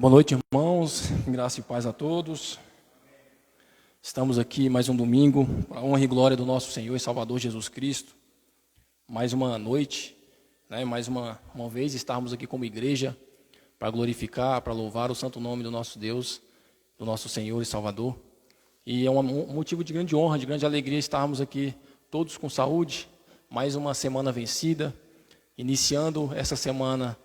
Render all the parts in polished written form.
Boa noite, irmãos. Graça e paz a todos. Estamos aqui mais um domingo, para a honra e glória do nosso Senhor e Salvador Jesus Cristo. Mais uma noite, mais uma vez estarmos aqui como igreja para glorificar, para louvar o santo nome do nosso Deus, do nosso Senhor e Salvador. E é um motivo de grande honra, de grande alegria estarmos aqui todos com saúde, mais uma semana vencida, iniciando essa semana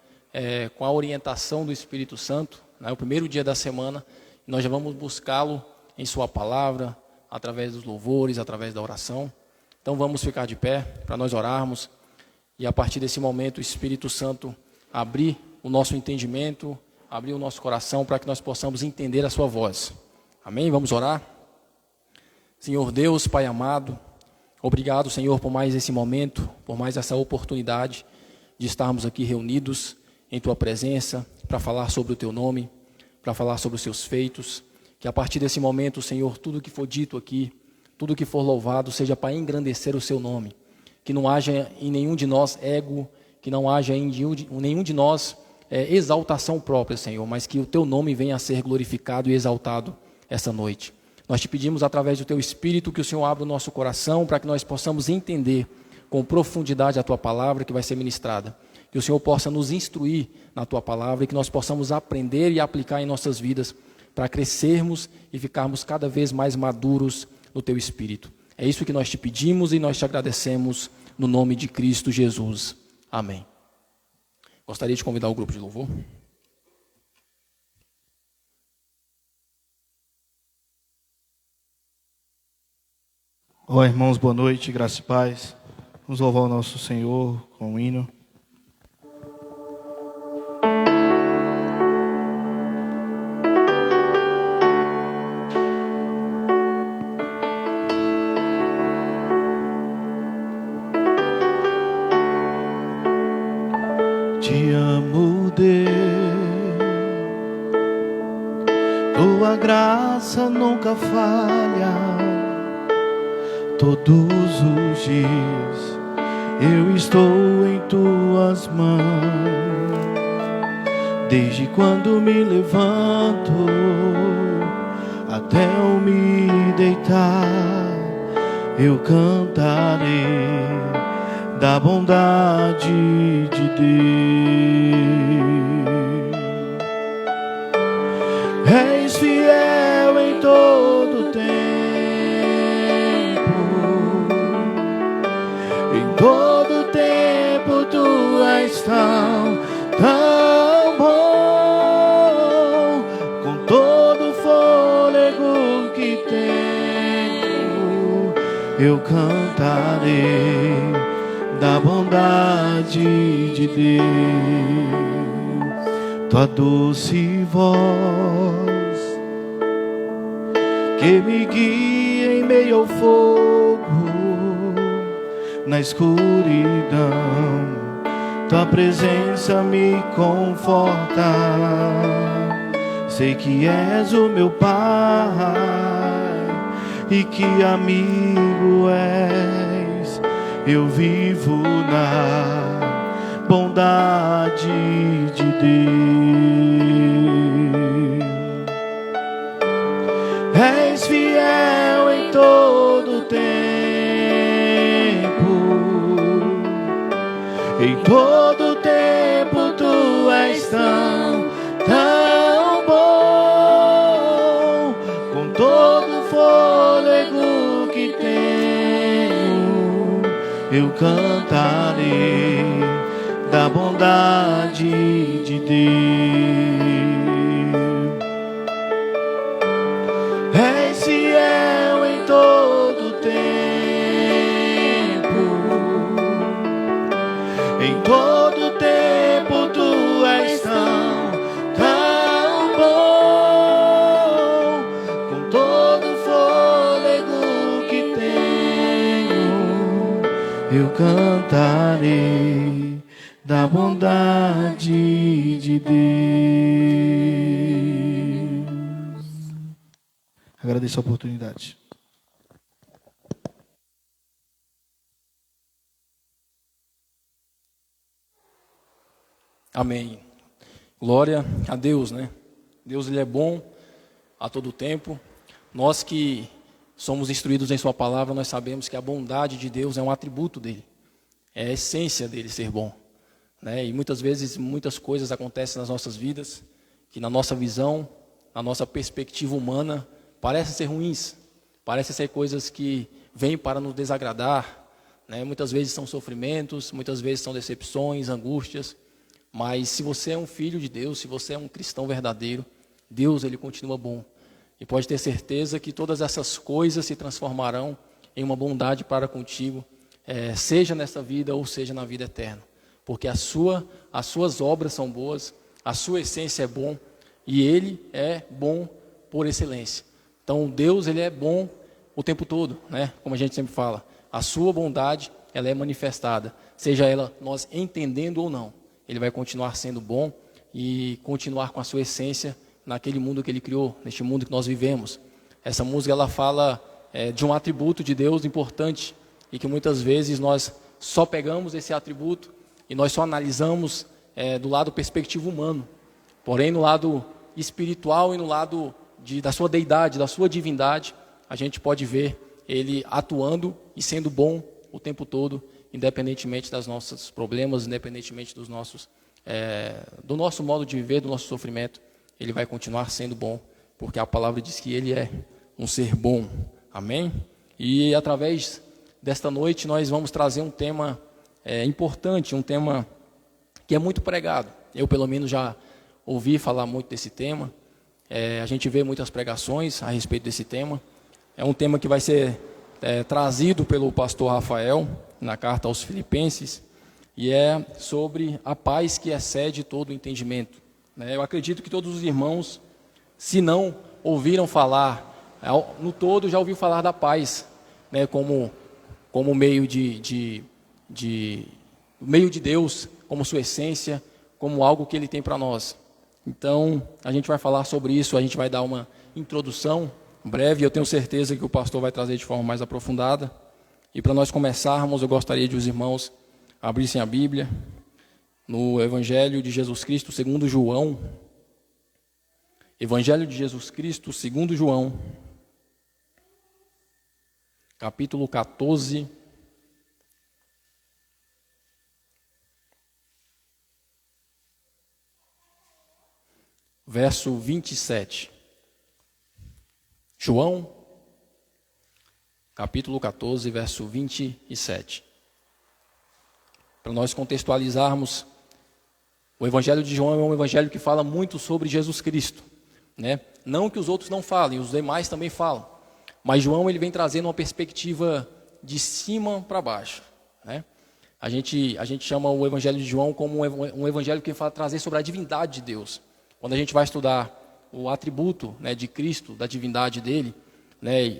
com a orientação do Espírito Santo, o primeiro dia da semana. Nós já vamos buscá-lo em sua palavra, através dos louvores, através da oração. Então vamos ficar de pé para nós orarmos e a partir desse momento o Espírito Santo abrir o nosso entendimento, abrir o nosso coração para que nós possamos entender a sua voz. Amém? Vamos orar? Senhor Deus, Pai amado, obrigado, Senhor, por mais esse momento, por mais essa oportunidade de estarmos aqui reunidos em Tua presença, para falar sobre o Teu nome, para falar sobre os Seus feitos, que a partir desse momento, Senhor, tudo que for dito aqui, tudo que for louvado, seja para engrandecer o Seu nome, que não haja em nenhum de nós ego, que não haja em nenhum de nós exaltação própria, Senhor, mas que o Teu nome venha a ser glorificado e exaltado essa noite. Nós te pedimos através do Teu Espírito que o Senhor abra o nosso coração para que nós possamos entender com profundidade a Tua palavra que vai ser ministrada. Que o Senhor possa nos instruir na Tua palavra e que nós possamos aprender e aplicar em nossas vidas para crescermos e ficarmos cada vez mais maduros no Teu Espírito. É isso que nós te pedimos e nós te agradecemos no nome de Cristo Jesus. Amém. Gostaria de convidar o grupo de louvor. Olá, irmãos, boa noite, graça e paz. Vamos louvar o nosso Senhor com um hino. Te amo, Deus, Tua graça nunca falha. Todos os dias eu estou em Tuas mãos. Desde quando me levanto até eu me deitar, eu cantarei da bondade de Deus. És fiel em todo tempo, em todo tempo Tu és tão bom. Com todo fôlego que tenho, eu cantarei da bondade de Deus. Tua doce voz que me guia em meio ao fogo, na escuridão, Tua presença me conforta. Sei que és o meu Pai e que amigo és. Eu vivo na bondade de Deus. És fiel em todo tempo, em todo tempo Tu és tão bom. Com todo fôlego que tenho, eu cantarei da bondade de Deus. És fiel em todo tempo, em todo tempo Tu és tão bom. Com todo fôlego que tenho, eu cantarei da bondade de Deus. Agradeço a oportunidade. Amém. Glória a Deus, né? Deus ele é bom a todo tempo. Nós que somos instruídos em sua palavra, nós sabemos que a bondade de Deus é um atributo dele. É a essência dele ser bom, né? E muitas vezes, muitas coisas acontecem nas nossas vidas, que na nossa visão, na nossa perspectiva humana, parecem ser ruins, parecem ser coisas que vêm para nos desagradar, né? Muitas vezes são sofrimentos, muitas vezes são decepções, angústias, mas se você é um filho de Deus, se você é um cristão verdadeiro, Deus ele continua bom. E pode ter certeza que todas essas coisas se transformarão em uma bondade para contigo, seja nessa vida ou seja na vida eterna. Porque as suas obras são boas, a sua essência é bom e Ele é bom por excelência. Então Deus ele é bom o tempo todo, né? Como a gente sempre fala, a sua bondade ela é manifestada, seja ela nós entendendo ou não. Ele vai continuar sendo bom e continuar com a sua essência naquele mundo que Ele criou, neste mundo que nós vivemos. Essa música ela fala de um atributo de Deus importante e que muitas vezes nós só pegamos esse atributo e nós só analisamos do lado perspectivo humano. Porém, no lado espiritual e no lado da sua deidade, da sua divindade, a gente pode ver Ele atuando e sendo bom o tempo todo, independentemente dos nossos problemas, independentemente do nosso modo de viver, do nosso sofrimento. Ele vai continuar sendo bom, porque a palavra diz que Ele é um ser bom. Amém? E através desta noite nós vamos trazer um tema importante, um tema que é muito pregado. Eu, pelo menos, já ouvi falar muito desse tema. A gente vê muitas pregações a respeito desse tema. É um tema que vai ser trazido pelo pastor Rafael na carta aos Filipenses, e é sobre a paz que excede todo o entendimento. Eu acredito que todos os irmãos, se não ouviram falar, no todo já ouviu falar da paz, né, como meio meio de Deus, como sua essência, como algo que Ele tem para nós. Então, a gente vai falar sobre isso, a gente vai dar uma introdução breve, eu tenho certeza que o pastor vai trazer de forma mais aprofundada. E para nós começarmos, eu gostaria de os irmãos abrissem a Bíblia no Evangelho de Jesus Cristo segundo João. Evangelho de Jesus Cristo segundo João, capítulo 14, verso 27. João, capítulo 14, verso 27. Para nós contextualizarmos, o Evangelho de João é um evangelho que fala muito sobre Jesus Cristo, né? Não que os outros não falem, os demais também falam, mas João ele vem trazendo uma perspectiva de cima para baixo, né? A gente chama o Evangelho de João como um evangelho que fala trazer sobre a divindade de Deus. Quando a gente vai estudar o atributo, né, de Cristo, da divindade dele, né,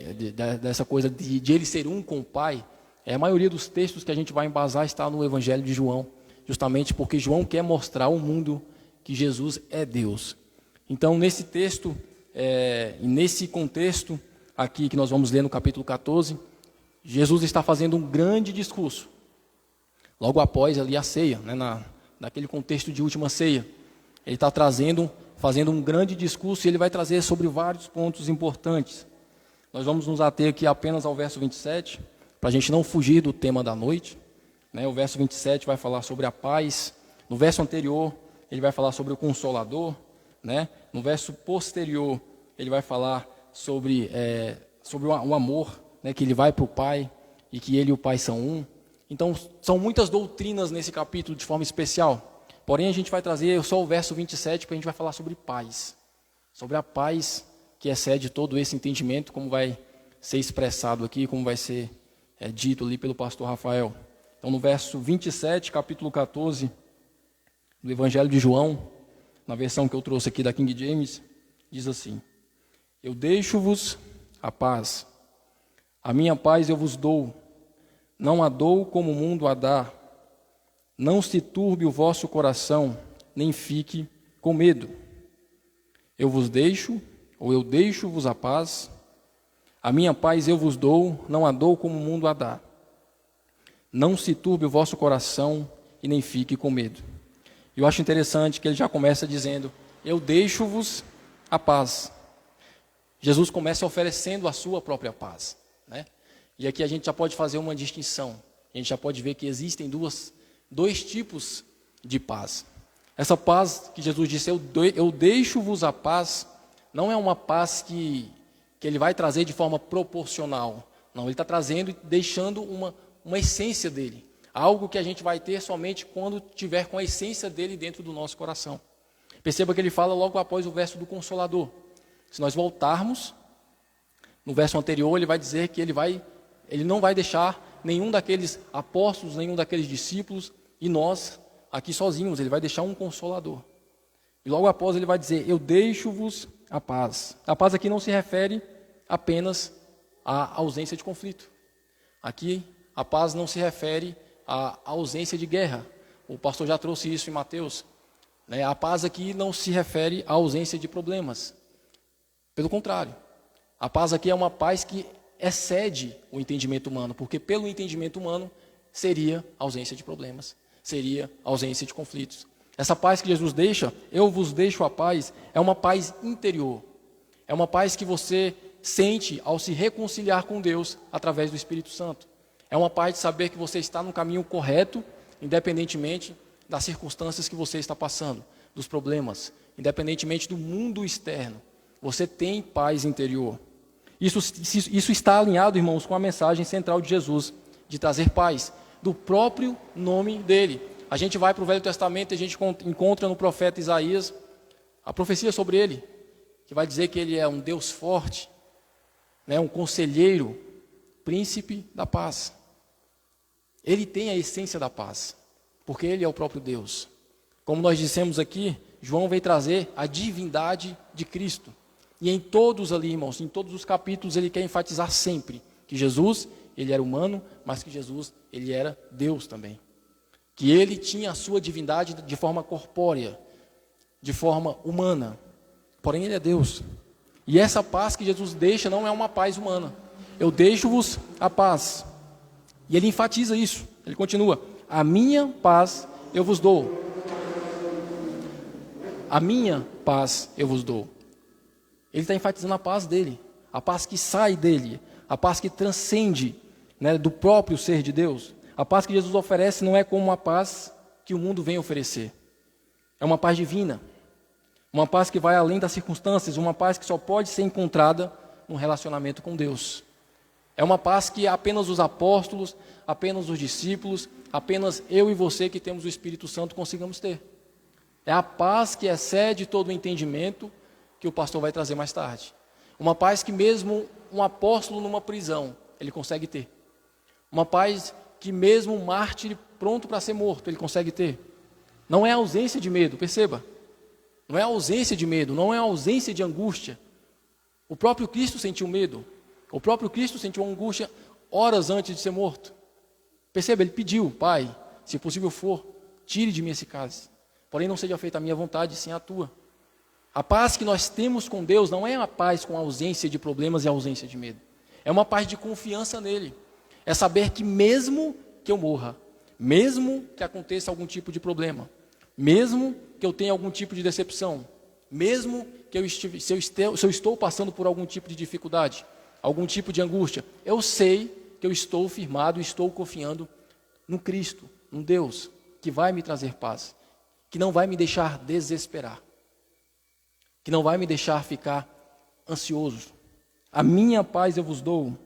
dessa coisa de ele ser um com o Pai, a maioria dos textos que a gente vai embasar está no Evangelho de João, justamente porque João quer mostrar ao mundo que Jesus é Deus. Então, nesse texto, nesse contexto aqui que nós vamos ler no capítulo 14, Jesus está fazendo um grande discurso, logo após ali a ceia, né, naquele contexto de última ceia. Ele está fazendo um grande discurso e ele vai trazer sobre vários pontos importantes. Nós vamos nos ater aqui apenas ao verso 27, para a gente não fugir do tema da noite, né? O verso 27 vai falar sobre a paz. No verso anterior, ele vai falar sobre o Consolador, né? No verso posterior, ele vai falar sobre o amor, né? Que ele vai para o Pai e que ele e o Pai são um. Então, são muitas doutrinas nesse capítulo de forma especial. Porém, a gente vai trazer só o verso 27, porque a gente vai falar sobre paz. Sobre a paz que excede todo esse entendimento, como vai ser expressado aqui, como vai ser dito ali pelo pastor Rafael. Então, no verso 27, capítulo 14, do Evangelho de João, na versão que eu trouxe aqui da King James, diz assim: Eu deixo-vos a paz, a minha paz eu vos dou, não a dou como o mundo a dá. Não se turbe o vosso coração, nem fique com medo. Eu vos deixo, ou eu deixo-vos a paz, a minha paz eu vos dou, não a dou como o mundo a dá. Não se turbe o vosso coração e nem fique com medo. Eu acho interessante que ele já começa dizendo: eu deixo-vos a paz. Jesus começa oferecendo a sua própria paz, né? E aqui a gente já pode fazer uma distinção. A gente já pode ver que existem dois tipos de paz. Essa paz que Jesus disse, eu deixo-vos a paz, não é uma paz que ele vai trazer de forma proporcional. Não, ele está trazendo e deixando uma essência dele. Algo que a gente vai ter somente quando tiver com a essência dele dentro do nosso coração. Perceba que ele fala logo após o verso do Consolador. Se nós voltarmos, no verso anterior, ele vai dizer que ele não vai deixar nenhum daqueles apóstolos, nenhum daqueles discípulos, e nós aqui sozinhos, ele vai deixar um Consolador. E logo após ele vai dizer, eu deixo-vos a paz. A paz aqui não se refere apenas à ausência de conflito. Aqui, a paz não se refere à ausência de guerra. O pastor já trouxe isso em Mateus. A paz aqui não se refere à ausência de problemas. Pelo contrário, a paz aqui é uma paz que excede o entendimento humano, porque pelo entendimento humano seria ausência de problemas, seria ausência de conflitos. Essa paz que Jesus deixa, eu vos deixo a paz, é uma paz interior. É uma paz que você sente ao se reconciliar com Deus através do Espírito Santo. É uma paz de saber que você está no caminho correto, independentemente das circunstâncias que você está passando, dos problemas, independentemente do mundo externo. Você tem paz interior. Isso está alinhado, irmãos, com a mensagem central de Jesus, de trazer paz, do próprio nome dele. A gente vai para o Velho Testamento e a gente encontra no profeta Isaías a profecia sobre ele, que vai dizer que ele é um Deus forte, um conselheiro, príncipe da paz. Ele tem a essência da paz, porque ele é o próprio Deus. Como nós dissemos aqui, João veio trazer a divindade de Cristo. E em todos ali, irmãos, em todos os capítulos, ele quer enfatizar sempre que Jesus, ele era humano, mas que Jesus, ele era Deus também. Que ele tinha a sua divindade de forma corpórea, de forma humana. Porém, ele é Deus. E essa paz que Jesus deixa não é uma paz humana. Eu deixo-vos a paz. E ele enfatiza isso. Ele continua, a minha paz eu vos dou. A minha paz eu vos dou. Ele está enfatizando a paz dele, a paz que sai dele, a paz que transcende, do próprio ser de Deus. A paz que Jesus oferece não é como a paz que o mundo vem oferecer. É uma paz divina, uma paz que vai além das circunstâncias, uma paz que só pode ser encontrada num relacionamento com Deus. É uma paz que apenas os apóstolos, apenas os discípulos, apenas eu e você que temos o Espírito Santo consigamos ter. É a paz que excede todo o entendimento, que o pastor vai trazer mais tarde. Uma paz que mesmo um apóstolo numa prisão, ele consegue ter. Uma paz que mesmo um mártir pronto para ser morto, ele consegue ter. Não é ausência de medo, perceba. Não é ausência de medo, não é ausência de angústia. O próprio Cristo sentiu medo. O próprio Cristo sentiu angústia horas antes de ser morto. Perceba, ele pediu, Pai, se possível for, tire de mim esse cálice. Porém não seja feita a minha vontade, sim a tua. A paz que nós temos com Deus não é uma paz com ausência de problemas e ausência de medo. É uma paz de confiança nele. É saber que mesmo que eu morra, mesmo que aconteça algum tipo de problema, mesmo que eu tenha algum tipo de decepção, mesmo que se eu estou passando por algum tipo de dificuldade, algum tipo de angústia, eu sei que eu estou firmado, estou confiando no Cristo, no Deus, que vai me trazer paz, que não vai me deixar desesperar, que não vai me deixar ficar ansioso. A minha paz eu vos dou.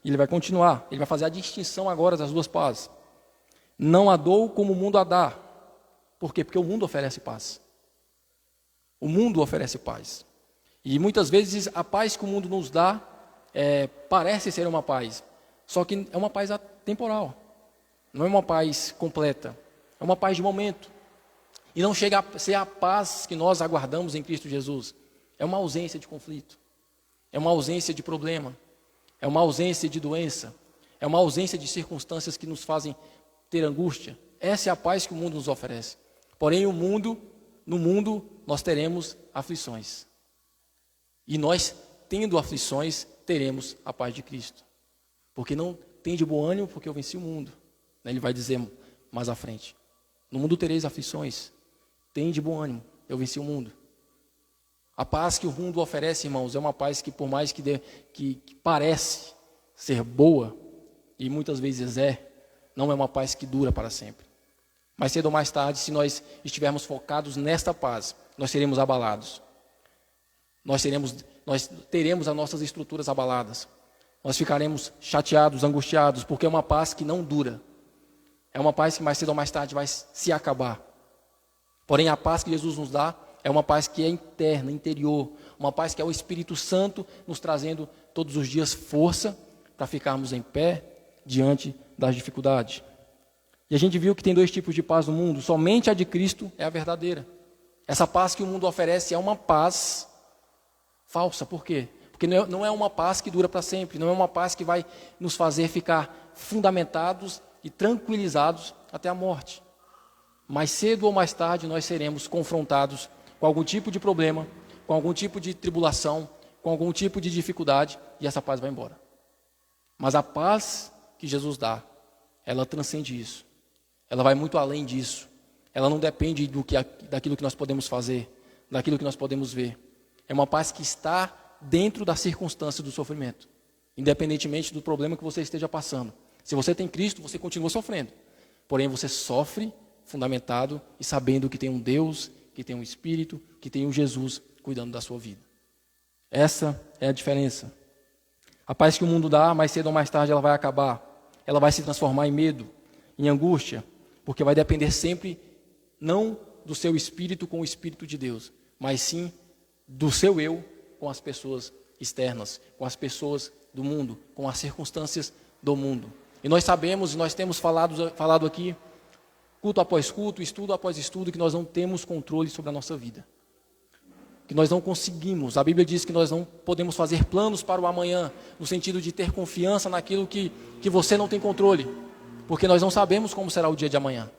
E ele vai continuar, ele vai fazer a distinção agora das duas pazes. Não a dou como o mundo a dá. Por quê? Porque o mundo oferece paz. O mundo oferece paz. E muitas vezes a paz que o mundo nos dá parece ser uma paz, só que é uma paz temporal. Não é uma paz completa. É uma paz de momento. E não chega a ser a paz que nós aguardamos em Cristo Jesus. É uma ausência de conflito. É uma ausência de problema. É uma ausência de doença. É uma ausência de circunstâncias que nos fazem ter angústia. Essa é a paz que o mundo nos oferece. Porém, no mundo, nós teremos aflições. E nós, tendo aflições, teremos a paz de Cristo. Porque não tem de bom ânimo, porque eu venci o mundo. Ele vai dizer mais à frente. No mundo tereis aflições. Tem de bom ânimo, eu venci o mundo. A paz que o mundo oferece, irmãos, é uma paz que, por mais que parece ser boa, e muitas vezes não é uma paz que dura para sempre. Mais cedo ou mais tarde, se nós estivermos focados nesta paz, nós seremos abalados. Nós teremos as nossas estruturas abaladas. Nós ficaremos chateados, angustiados, porque é uma paz que não dura. É uma paz que mais cedo ou mais tarde vai se acabar. Porém, a paz que Jesus nos dá é uma paz que é interna, interior. Uma paz que é o Espírito Santo nos trazendo todos os dias força para ficarmos em pé diante das dificuldades. E a gente viu que tem 2 tipos de paz no mundo. Somente a de Cristo é a verdadeira. Essa paz que o mundo oferece é uma paz falsa. Por quê? Porque não é uma paz que dura para sempre. Não é uma paz que vai nos fazer ficar fundamentados e tranquilizados até a morte. Mais cedo ou mais tarde nós seremos confrontados com algum tipo de problema, com algum tipo de tribulação, com algum tipo de dificuldade, e essa paz vai embora. Mas a paz que Jesus dá, ela transcende isso. Ela vai muito além disso. Ela não depende daquilo que nós podemos fazer, daquilo que nós podemos ver. É uma paz que está dentro da circunstância do sofrimento, independentemente do problema que você esteja passando. Se você tem Cristo, você continua sofrendo. Porém, você sofre fundamentado e sabendo que tem um Deus, que tem um Espírito, que tem um Jesus cuidando da sua vida. Essa é a diferença. A paz que o mundo dá, mais cedo ou mais tarde, ela vai acabar. Ela vai se transformar em medo, em angústia, porque vai depender sempre, não do seu espírito com o Espírito de Deus, mas sim do seu eu com as pessoas externas, com as pessoas do mundo, com as circunstâncias do mundo. E nós sabemos, nós temos falado aqui, culto após culto, estudo após estudo, que nós não temos controle sobre a nossa vida. Que nós não conseguimos. A Bíblia diz que nós não podemos fazer planos para o amanhã, no sentido de ter confiança naquilo que você não tem controle, porque nós não sabemos como será o dia de amanhã.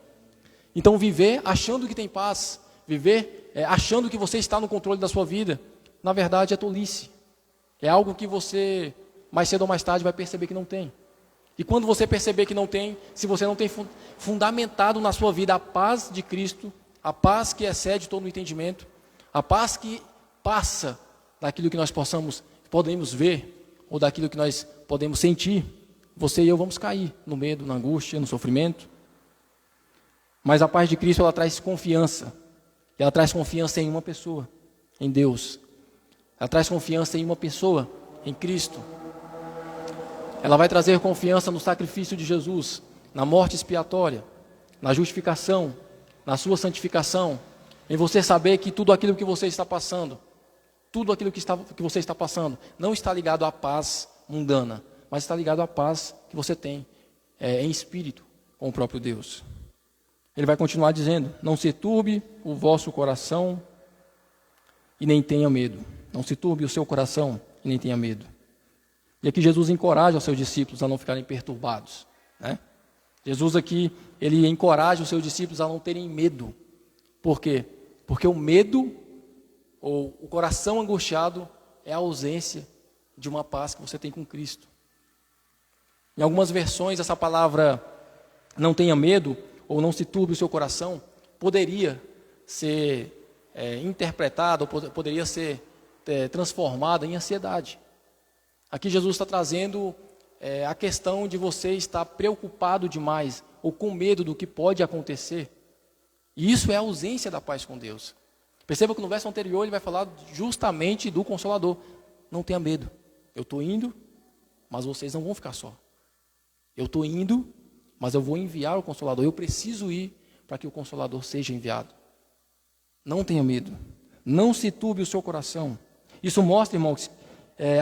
Então viver achando que tem paz, viver achando que você está no controle da sua vida, na verdade é tolice. É algo que você, mais cedo ou mais tarde, vai perceber que não tem. E quando você perceber que não tem, se você não tem fundamentado na sua vida a paz de Cristo, a paz que excede todo o entendimento, a paz que passa daquilo que nós podemos ver, ou daquilo que nós podemos sentir, você e eu vamos cair no medo, na angústia, no sofrimento. Mas a paz de Cristo, ela traz confiança. E ela traz confiança em uma pessoa, em Deus. Ela traz confiança em uma pessoa, em Cristo. Ela vai trazer confiança no sacrifício de Jesus, na morte expiatória, na justificação, na sua santificação, em você saber que tudo aquilo que você está passando, tudo aquilo que você está passando, não está ligado à paz mundana, mas está ligado à paz que você tem em espírito com o próprio Deus. Ele vai continuar dizendo: não se turbe o vosso coração e nem tenha medo. Não se turbe o seu coração e nem tenha medo. E aqui Jesus encoraja os seus discípulos a não ficarem perturbados, né? Jesus aqui, ele encoraja os seus discípulos a não terem medo. Por quê? Porque o medo, ou o coração angustiado, é a ausência de uma paz que você tem com Cristo. Em algumas versões, essa palavra não tenha medo, ou não se turbe o seu coração, poderia ser interpretada, ou poderia ser transformada em ansiedade. Aqui Jesus está trazendo a questão de você estar preocupado demais, ou com medo do que pode acontecer. E isso é a ausência da paz com Deus. Perceba que no verso anterior ele vai falar justamente do Consolador. Não tenha medo. Eu estou indo, mas vocês não vão ficar só. Eu estou indo, mas eu vou enviar o Consolador. Eu preciso ir para que o Consolador seja enviado. Não tenha medo. Não se turbe o seu coração. Isso mostra, irmãos,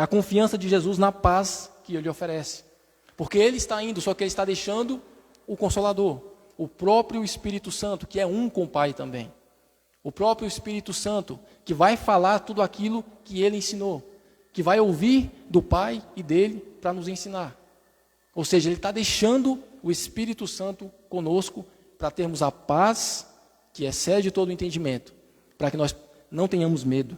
a confiança de Jesus na paz que Ele oferece. Porque Ele está indo, só que Ele está deixando o Consolador, o próprio Espírito Santo, que é um com o Pai também. O próprio Espírito Santo, que vai falar tudo aquilo que Ele ensinou, que vai ouvir do Pai e dele para nos ensinar. Ou seja, Ele está deixando o Espírito Santo conosco para termos a paz que excede todo o entendimento, para que nós não tenhamos medo,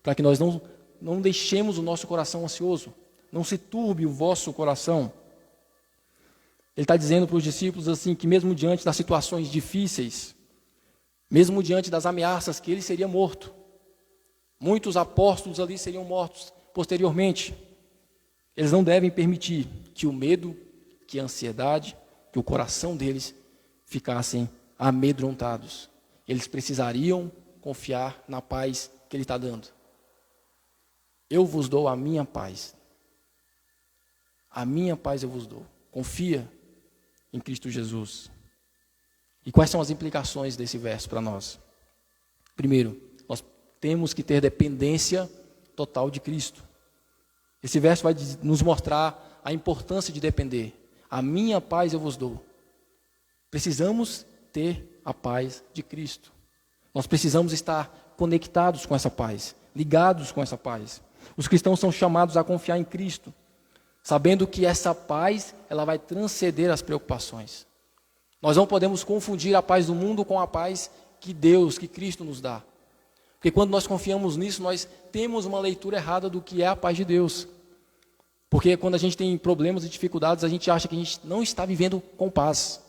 para que nós não deixemos o nosso coração ansioso, não se turbe o vosso coração. Ele está dizendo para os discípulos assim, que mesmo diante das situações difíceis, mesmo diante das ameaças que ele seria morto, Muitos apóstolos ali seriam mortos posteriormente. Eles não devem permitir que o medo, que a ansiedade, que o coração deles ficassem amedrontados. Eles precisariam confiar na paz que Ele está dando. Eu vos dou a minha paz. A minha paz eu vos dou. Confia em Cristo Jesus. E quais são as implicações desse verso para nós? Primeiro, nós temos que ter dependência total de Cristo. Esse verso vai nos mostrar a importância de depender. A minha paz eu vos dou. Precisamos ter a paz de Cristo. Nós precisamos estar conectados com essa paz, ligados com essa paz. Os cristãos são chamados a confiar em Cristo, sabendo que essa paz ela vai transcender as preocupações. Nós não podemos confundir a paz do mundo com a paz que Deus, que Cristo nos dá. Porque quando nós confiamos nisso, nós temos uma leitura errada do que é a paz de Deus. Porque quando a gente tem problemas e dificuldades, a gente acha que a gente não está vivendo com paz.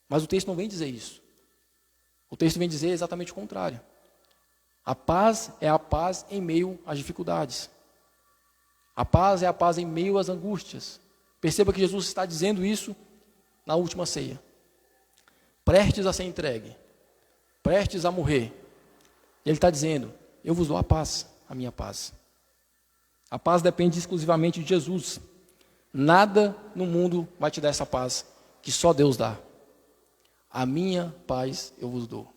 Mas o texto não vem dizer isso. O texto vem dizer exatamente o contrário. A paz é a paz em meio às dificuldades. A paz é a paz em meio às angústias. Perceba que Jesus está dizendo isso na última ceia. Prestes a ser entregue, prestes a morrer. Ele está dizendo, eu vos dou a paz, a minha paz. A paz depende exclusivamente de Jesus. Nada no mundo vai te dar essa paz que só Deus dá. A minha paz eu vos dou.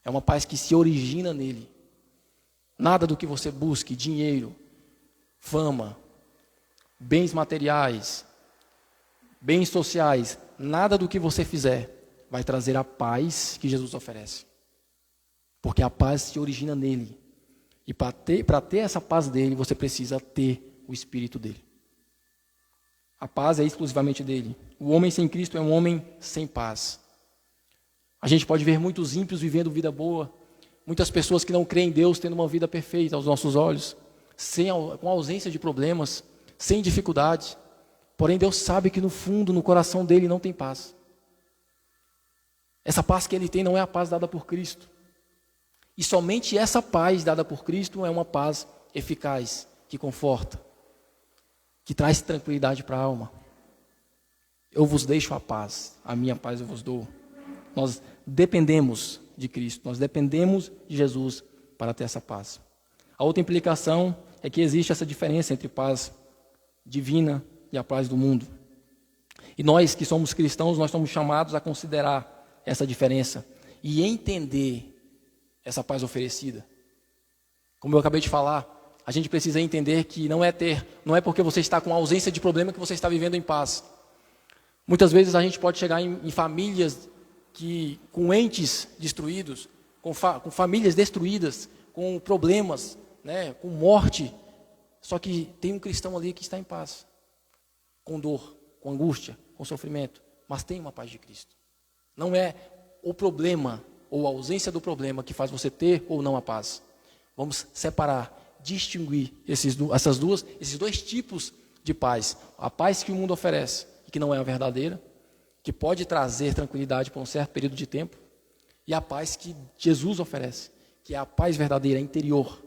É uma paz que se origina nele. Nada do que você busque, dinheiro, fama, bens materiais, bens sociais, nada do que você fizer vai trazer a paz que Jesus oferece. Porque a paz se origina nele. E para ter essa paz dele, você precisa ter o Espírito dele. A paz é exclusivamente dele. O homem sem Cristo é um homem sem paz. A gente pode ver muitos ímpios vivendo vida boa, muitas pessoas que não creem em Deus tendo uma vida perfeita aos nossos olhos, com ausência de problemas, sem dificuldade. Porém, Deus sabe que no fundo, no coração dele, não tem paz. Essa paz que ele tem não é a paz dada por Cristo. E somente essa paz dada por Cristo é uma paz eficaz, que conforta, que traz tranquilidade para a alma. Eu vos deixo a paz, a minha paz eu vos dou. Nós dependemos de Cristo, nós dependemos de Jesus para ter essa paz. A outra implicação é que existe essa diferença entre paz divina e a paz do mundo. E nós que somos cristãos, nós somos chamados a considerar essa diferença e entender essa paz oferecida. Como eu acabei de falar, a gente precisa entender que não é porque você está com ausência de problema que você está vivendo em paz. Muitas vezes a gente pode chegar em famílias com entes destruídos, com famílias destruídas, com problemas, né, com morte, só que tem um cristão ali que está em paz, com dor, com angústia, com sofrimento, mas tem uma paz de Cristo. Não é o problema ou a ausência do problema que faz você ter ou não a paz. Vamos separar, distinguir esses dois tipos de paz. A paz que o mundo oferece, e que não é a verdadeira, que pode trazer tranquilidade por um certo período de tempo, e a paz que Jesus oferece, que é a paz verdadeira, interior,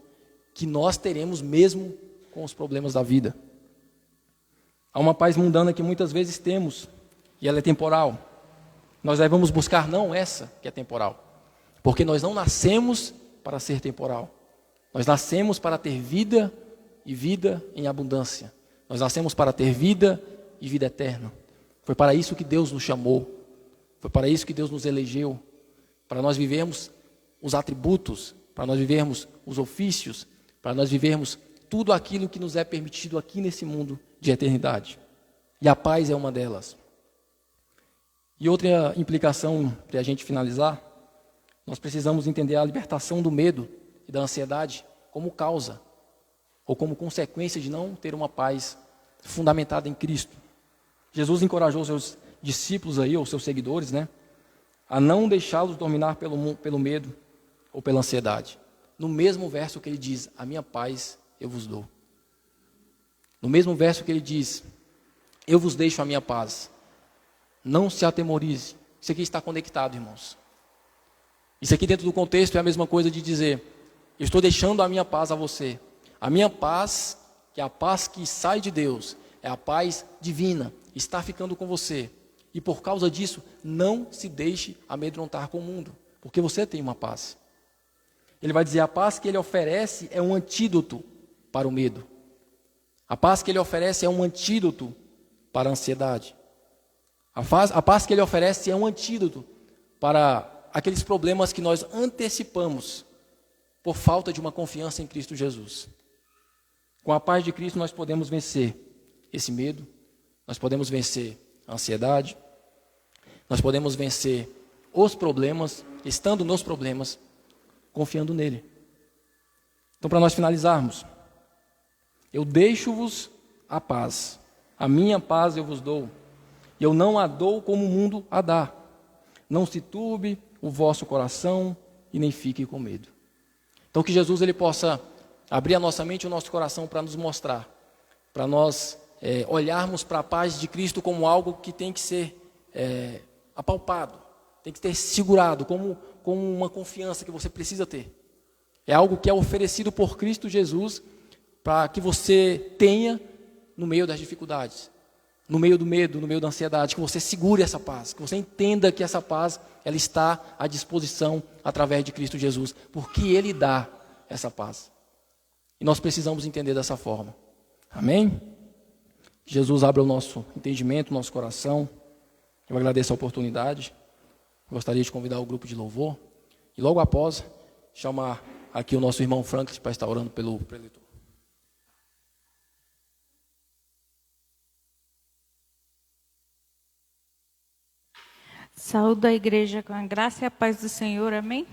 que nós teremos mesmo com os problemas da vida. Há uma paz mundana que muitas vezes temos, e ela é temporal. Nós devemos buscar não essa que é temporal, porque nós não nascemos para ser temporal. Nós nascemos para ter vida e vida em abundância. Nós nascemos para ter vida e vida eterna. Foi para isso que Deus nos chamou. Foi para isso que Deus nos elegeu. Para nós vivermos os atributos, para nós vivermos os ofícios, para nós vivermos tudo aquilo que nos é permitido aqui nesse mundo de eternidade. E a paz é uma delas. E outra implicação, para a gente finalizar, nós precisamos entender a libertação do medo e da ansiedade como causa ou como consequência de não ter uma paz fundamentada em Cristo. Jesus encorajou seus discípulos aí, ou seus seguidores, né, a não deixá-los dominar pelo medo ou pela ansiedade. No mesmo verso que ele diz, a minha paz eu vos dou. No mesmo verso que ele diz, eu vos deixo a minha paz. Não se atemorize. Isso aqui está conectado, irmãos. Isso aqui dentro do contexto é a mesma coisa de dizer, Eu estou deixando a minha paz a você. A minha paz, que é a paz que sai de Deus, é a paz divina, está ficando com você. E por causa disso, não se deixe amedrontar com o mundo, porque você tem uma paz. Ele vai dizer, a paz que ele oferece é um antídoto para o medo. A paz que ele oferece é um antídoto para a ansiedade. A paz que ele oferece é um antídoto para aqueles problemas que nós antecipamos por falta de uma confiança em Cristo Jesus. Com a paz de Cristo nós podemos vencer esse medo, nós podemos vencer a ansiedade, nós podemos vencer os problemas, estando nos problemas, confiando nele. Então, para nós finalizarmos, eu deixo-vos a paz, a minha paz eu vos dou, e eu não a dou como o mundo a dá. Não se turbe o vosso coração e nem fique com medo. Então que Jesus ele possa abrir a nossa mente e o nosso coração para nos mostrar, para nós olharmos para a paz de Cristo como algo que tem que ser apalpado, tem que ser segurado, como uma confiança que você precisa ter. É algo que é oferecido por Cristo Jesus para que você tenha no meio das dificuldades, no meio do medo, no meio da ansiedade, que você segure essa paz, que você entenda que essa paz ela está à disposição através de Cristo Jesus, porque Ele dá essa paz. E nós precisamos entender dessa forma. Amém? Jesus abra o nosso entendimento, o nosso coração. Eu agradeço a oportunidade. Gostaria de convidar o grupo de louvor. E logo após, chamar aqui o nosso irmão Franklin para estar orando pelo preletor. Saúdo a igreja com a graça e a paz do Senhor, amém?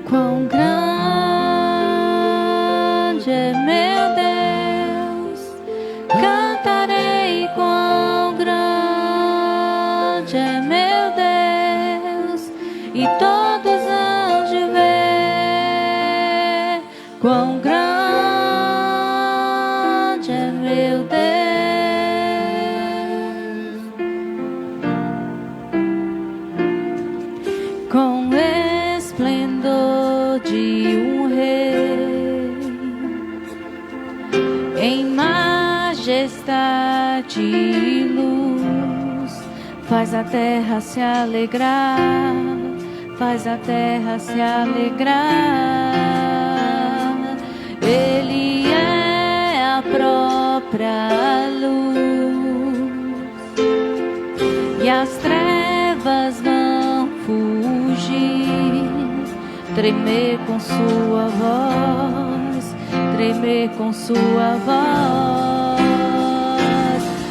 Quão grande é meu Deus, cantarei quão grande é meu Deus, e todos hão de ver quão grande é meu Deus. Com esplendor de um rei, em majestade e luz, faz a terra se alegrar, faz a terra se alegrar. Ele é a própria luz, e as trevas vão fugir, tremer com sua voz, tremer com sua voz.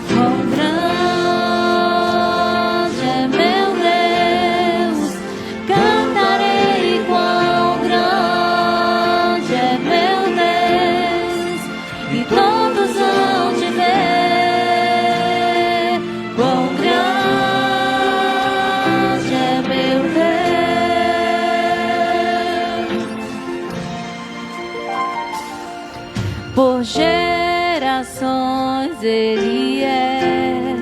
Quão grande é meu Deus, cantarei quão grande é meu Deus, e todos hão de ver quão grande é meu Deus. Por gerações Ele é,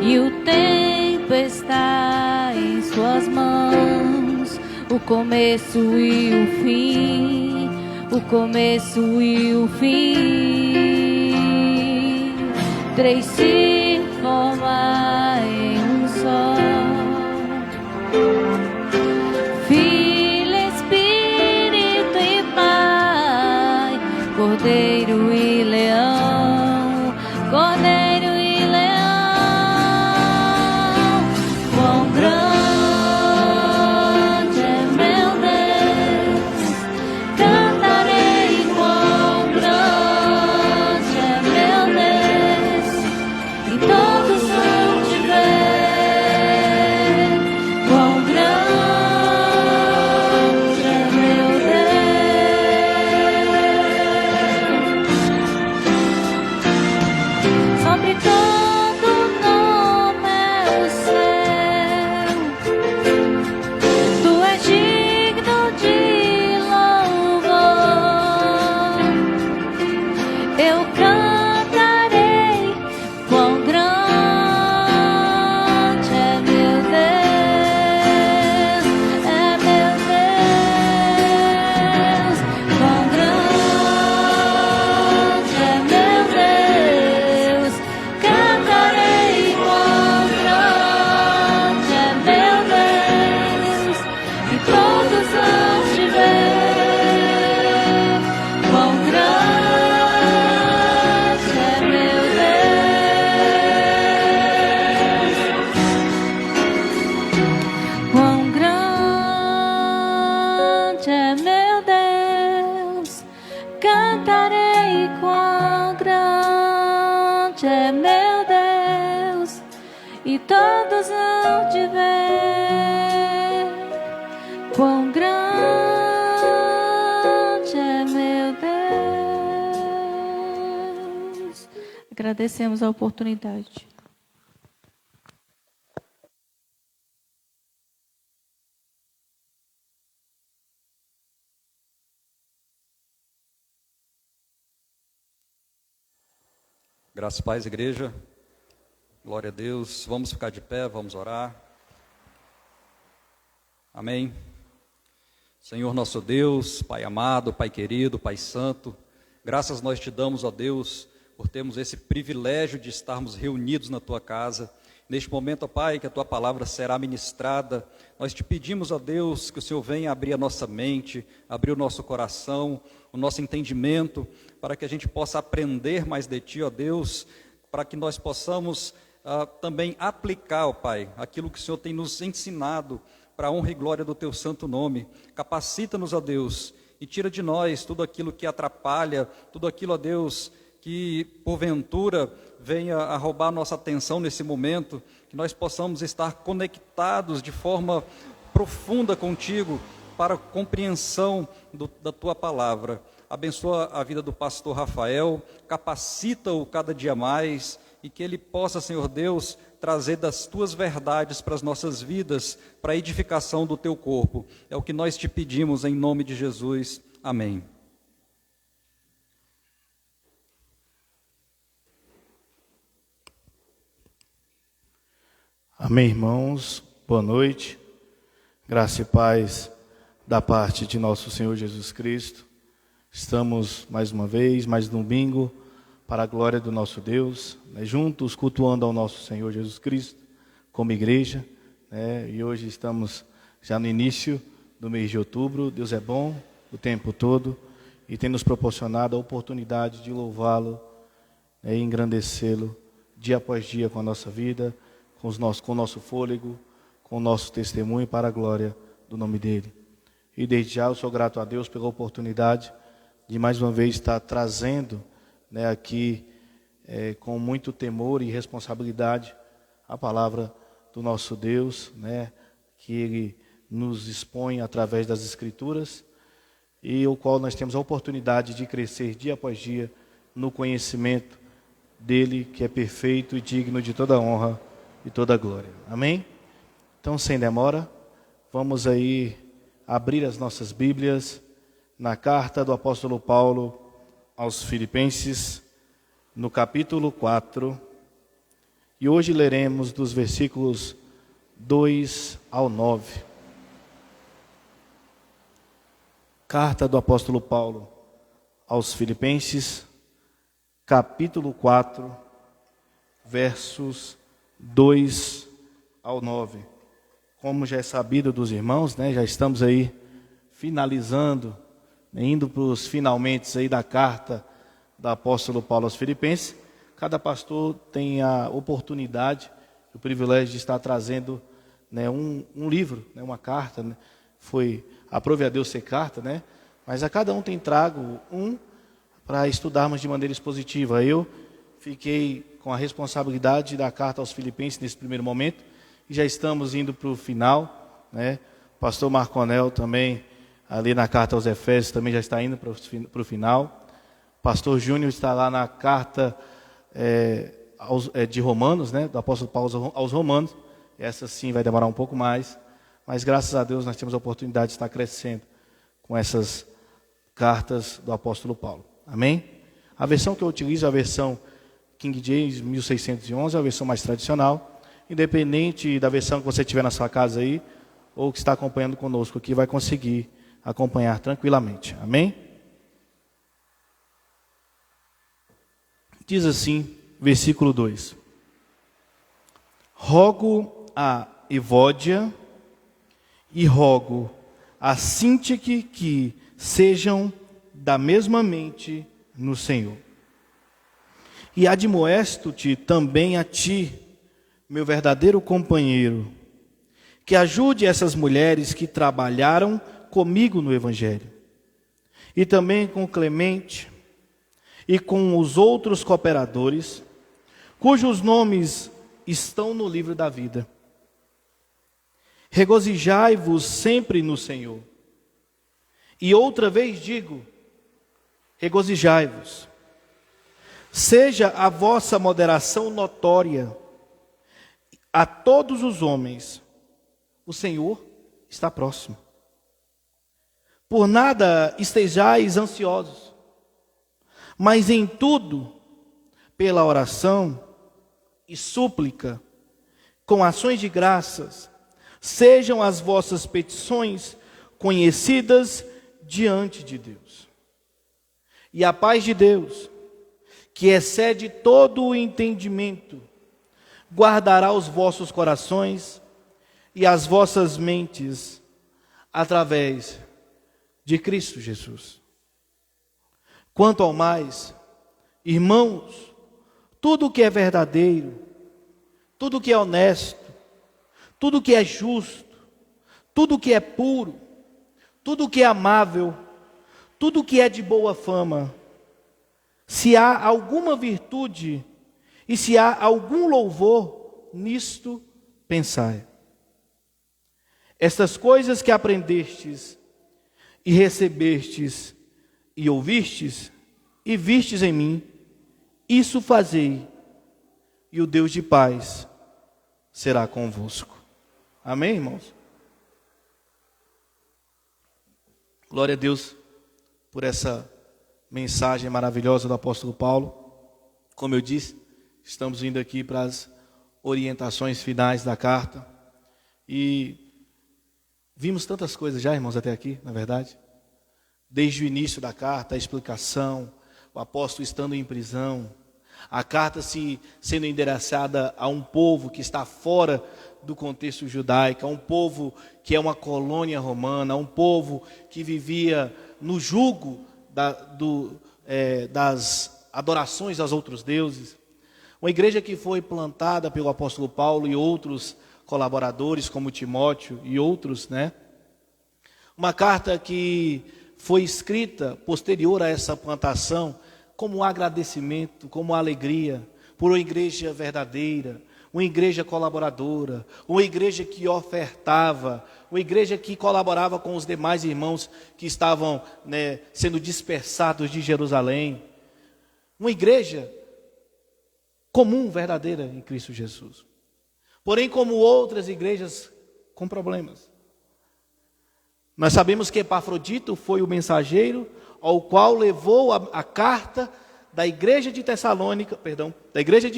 e o tempo está em suas mãos, o começo e o fim, o começo e o fim. Três se formam em um só, Filho, Espírito e Pai, Cordeiro e Leão, Cordeiro e Leão. Quão grande é meu Deus, cantarei quão grande é meu Deus, e todos hão de ver quão grande todos vão te ver. Quão grande é meu Deus. Agradecemos a oportunidade. Graças e paz, igreja. Glória a Deus. Vamos ficar de pé, vamos orar. Amém. Senhor nosso Deus, Pai amado, Pai querido, Pai santo, graças nós te damos, ó Deus, por termos esse privilégio de estarmos reunidos na tua casa. Neste momento, ó Pai, que a tua palavra será ministrada, nós te pedimos, ó Deus, que o Senhor venha abrir a nossa mente, abrir o nosso coração, o nosso entendimento, para que a gente possa aprender mais de ti, ó Deus, para que nós possamos também aplicar, ó Pai, aquilo que o Senhor tem nos ensinado, para a honra e glória do teu santo nome. Capacita-nos, ó Deus, e tira de nós tudo aquilo que atrapalha, tudo aquilo, ó Deus, que porventura venha a roubar nossa atenção nesse momento, que nós possamos estar conectados de forma profunda contigo, para a compreensão da tua palavra. Abençoa a vida do pastor Rafael, capacita-o cada dia mais, e que ele possa, Senhor Deus, trazer das tuas verdades para as nossas vidas, para a edificação do teu corpo. É o que nós te pedimos em nome de Jesus. Amém. Amém, irmãos. Boa noite. Graça e paz da parte de nosso Senhor Jesus Cristo. Estamos mais uma vez, mais domingo, para a glória do nosso Deus, juntos cultuando ao nosso Senhor Jesus Cristo, como igreja, e hoje estamos já no início do mês de outubro. Deus é bom o tempo todo e tem nos proporcionado a oportunidade de louvá-lo e engrandecê-lo dia após dia com a nossa vida, com o nosso fôlego, com o nosso testemunho para a glória do nome dele. E desde já eu sou grato a Deus pela oportunidade de mais uma vez estar trazendo aqui com muito temor e responsabilidade a palavra do nosso Deus, que Ele nos expõe através das Escrituras, e o qual nós temos a oportunidade de crescer dia após dia no conhecimento dEle, que é perfeito e digno de toda honra e toda glória. Amém? Então, sem demora, vamos aí abrir as nossas Bíblias na carta do apóstolo Paulo aos Filipenses, no capítulo 4, e hoje leremos dos versículos 2 ao 9. Carta do apóstolo Paulo aos Filipenses, capítulo 4, versos 2 ao 9. Como já é sabido dos irmãos, já estamos aí finalizando, indo para os finalmente aí da carta do apóstolo Paulo aos Filipenses. Cada pastor tem a oportunidade, o privilégio de estar trazendo um livro, uma carta. Aprove a Deus ser carta, mas a cada um tem trago para estudarmos de maneira expositiva. Eu fiquei com a responsabilidade da carta aos Filipenses nesse primeiro momento, e já estamos indo para o final. O pastor Marconel também, ali na carta aos Efésios, também já está indo para o final. O pastor Júnior está lá na carta de Romanos, do apóstolo Paulo aos Romanos. Essa sim vai demorar um pouco mais, mas graças a Deus nós temos a oportunidade de estar crescendo com essas cartas do apóstolo Paulo. Amém? A versão que eu utilizo é a versão King James 1611, é a versão mais tradicional. Independente da versão que você tiver na sua casa aí, ou que está acompanhando conosco aqui, vai conseguir acompanhar tranquilamente. Amém? Diz assim, versículo 2. Rogo a Evódia e rogo a Síntique que sejam da mesma mente no Senhor. E admoesto-te também a ti, meu verdadeiro companheiro, que ajude essas mulheres que trabalharam comigo no Evangelho, e também com Clemente e com os outros cooperadores, cujos nomes estão no livro da vida. Regozijai-vos sempre no Senhor. E outra vez digo, regozijai-vos. Seja a vossa moderação notória a todos os homens. O Senhor está próximo. Por nada estejais ansiosos, mas em tudo, pela oração e súplica, com ações de graças, sejam as vossas petições conhecidas diante de Deus. E a paz de Deus, que excede todo o entendimento, guardará os vossos corações e as vossas mentes através de Cristo Jesus. Quanto ao mais, irmãos, tudo que é verdadeiro, tudo que é honesto, tudo que é justo, tudo que é puro, tudo que é amável, tudo que é de boa fama, se há alguma virtude e se há algum louvor, nisto pensai. Estas coisas que aprendestes e recebestes e ouvistes e vistes em mim, isso fazei, e o Deus de paz será convosco. Amém, irmãos? Glória a Deus por essa mensagem maravilhosa do apóstolo Paulo. Como eu disse, estamos indo aqui para as orientações finais da carta. E vimos tantas coisas já, irmãos, até aqui, na verdade. Desde o início da carta, a explicação, o apóstolo estando em prisão, a carta sendo endereçada a um povo que está fora do contexto judaico, a um povo que é uma colônia romana, a um povo que vivia no jugo das adorações aos outros deuses. Uma igreja que foi plantada pelo apóstolo Paulo e outros colaboradores, como Timóteo e outros, né? Uma carta que foi escrita posterior a essa plantação, como um agradecimento, como uma alegria, por uma igreja verdadeira, uma igreja colaboradora, uma igreja que ofertava, uma igreja que colaborava com os demais irmãos que estavam, né, sendo dispersados de Jerusalém. Uma igreja comum, verdadeira em Cristo Jesus. Porém, como outras igrejas com problemas. Nós sabemos que Epafrodito foi o mensageiro ao qual levou a carta da igreja de da igreja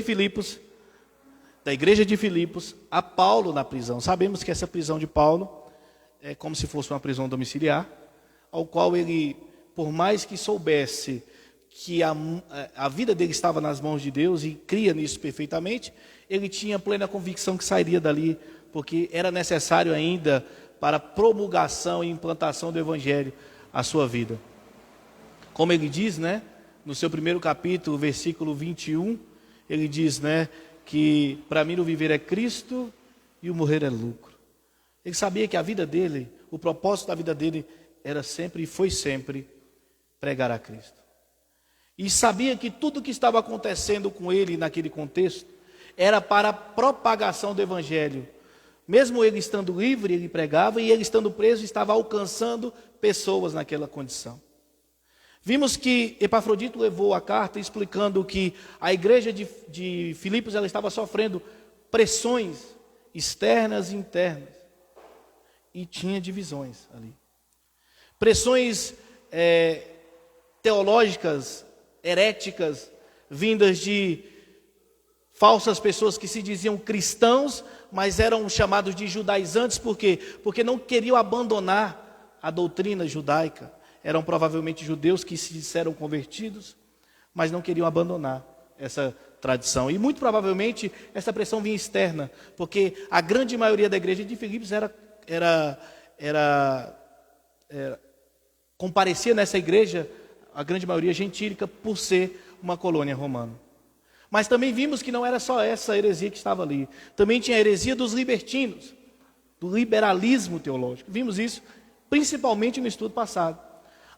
de Filipos, a Paulo na prisão. Sabemos que essa prisão de Paulo é como se fosse uma prisão domiciliar, ao qual ele, por mais que soubesse que a vida dele estava nas mãos de Deus e cria nisso perfeitamente, ele tinha plena convicção que sairia dali, porque era necessário ainda para a promulgação e implantação do Evangelho a sua vida. Como ele diz, né, no seu primeiro capítulo, versículo 21, ele diz, né, que para mim o viver é Cristo e o morrer é lucro. Ele sabia que a vida dele, o propósito da vida dele era sempre e foi sempre pregar a Cristo. E sabia que tudo que estava acontecendo com ele naquele contexto era para a propagação do Evangelho. Mesmo ele estando livre, ele pregava, e ele estando preso, estava alcançando pessoas naquela condição. Vimos que Epafrodito levou a carta explicando que a igreja de Filipos ela estava sofrendo pressões externas e internas. E tinha divisões ali. Pressões teológicas, heréticas, vindas de falsas pessoas que se diziam cristãos, mas eram chamados de judaizantes. Por quê? Porque não queriam abandonar a doutrina judaica. Eram provavelmente judeus que se disseram convertidos, mas não queriam abandonar essa tradição. E muito provavelmente essa pressão vinha externa, porque a grande maioria da igreja de Filipos comparecia nessa igreja, a grande maioria gentílica, por ser uma colônia romana. Mas também vimos que não era só essa heresia que estava ali. Também tinha a heresia dos libertinos, do liberalismo teológico. Vimos isso principalmente no estudo passado.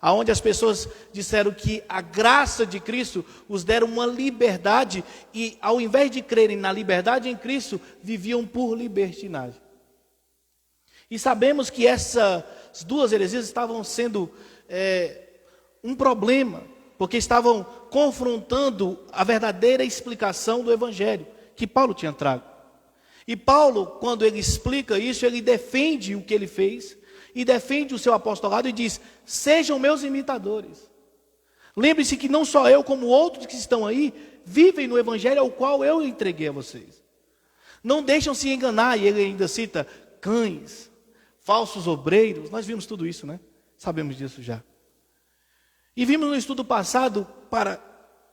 aonde as pessoas disseram que a graça de Cristo os deram uma liberdade e, ao invés de crerem na liberdade em Cristo, viviam por libertinagem. E sabemos que essas duas heresias estavam sendo um problema, porque estavam confrontando a verdadeira explicação do Evangelho que Paulo tinha trago. E Paulo, quando ele explica isso, ele defende o que ele fez e defende o seu apostolado e diz: sejam meus imitadores. Lembre-se que não só eu, como outros que estão aí, vivem no Evangelho ao qual eu entreguei a vocês. Não deixam se enganar, e ele ainda cita cães, falsos obreiros. Nós vimos tudo isso, né? Sabemos disso já. E vimos no estudo passado, para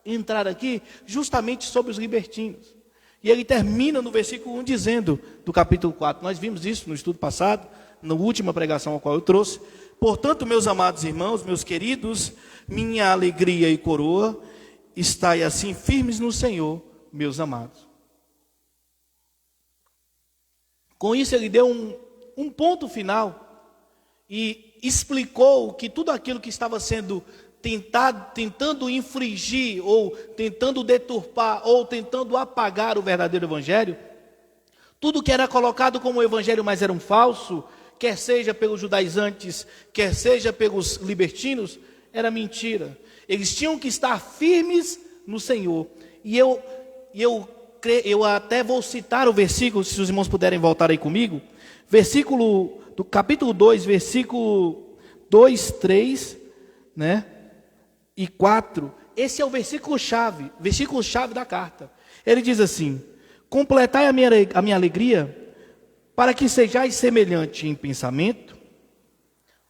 entrar aqui, justamente sobre os libertinos. E ele termina no versículo 1 dizendo, do capítulo 4, nós vimos isso no estudo passado, na última pregação a qual eu trouxe: portanto, meus amados irmãos, meus queridos, minha alegria e coroa, estai assim firmes no Senhor, meus amados. Com isso ele deu um ponto final e explicou que tudo aquilo que estava sendo tentando infringir, ou tentando deturpar, ou tentando apagar o verdadeiro evangelho, tudo que era colocado como evangelho, mas era um falso, quer seja pelos judaizantes, quer seja pelos libertinos, era mentira. Eles tinham que estar firmes no Senhor. E eu até vou citar o versículo, se os irmãos puderem voltar aí comigo, versículo do capítulo 2, versículo 2, 3, né? E 4, esse é o versículo chave da carta. Ele diz assim: completai a minha alegria, para que sejais semelhante em pensamento,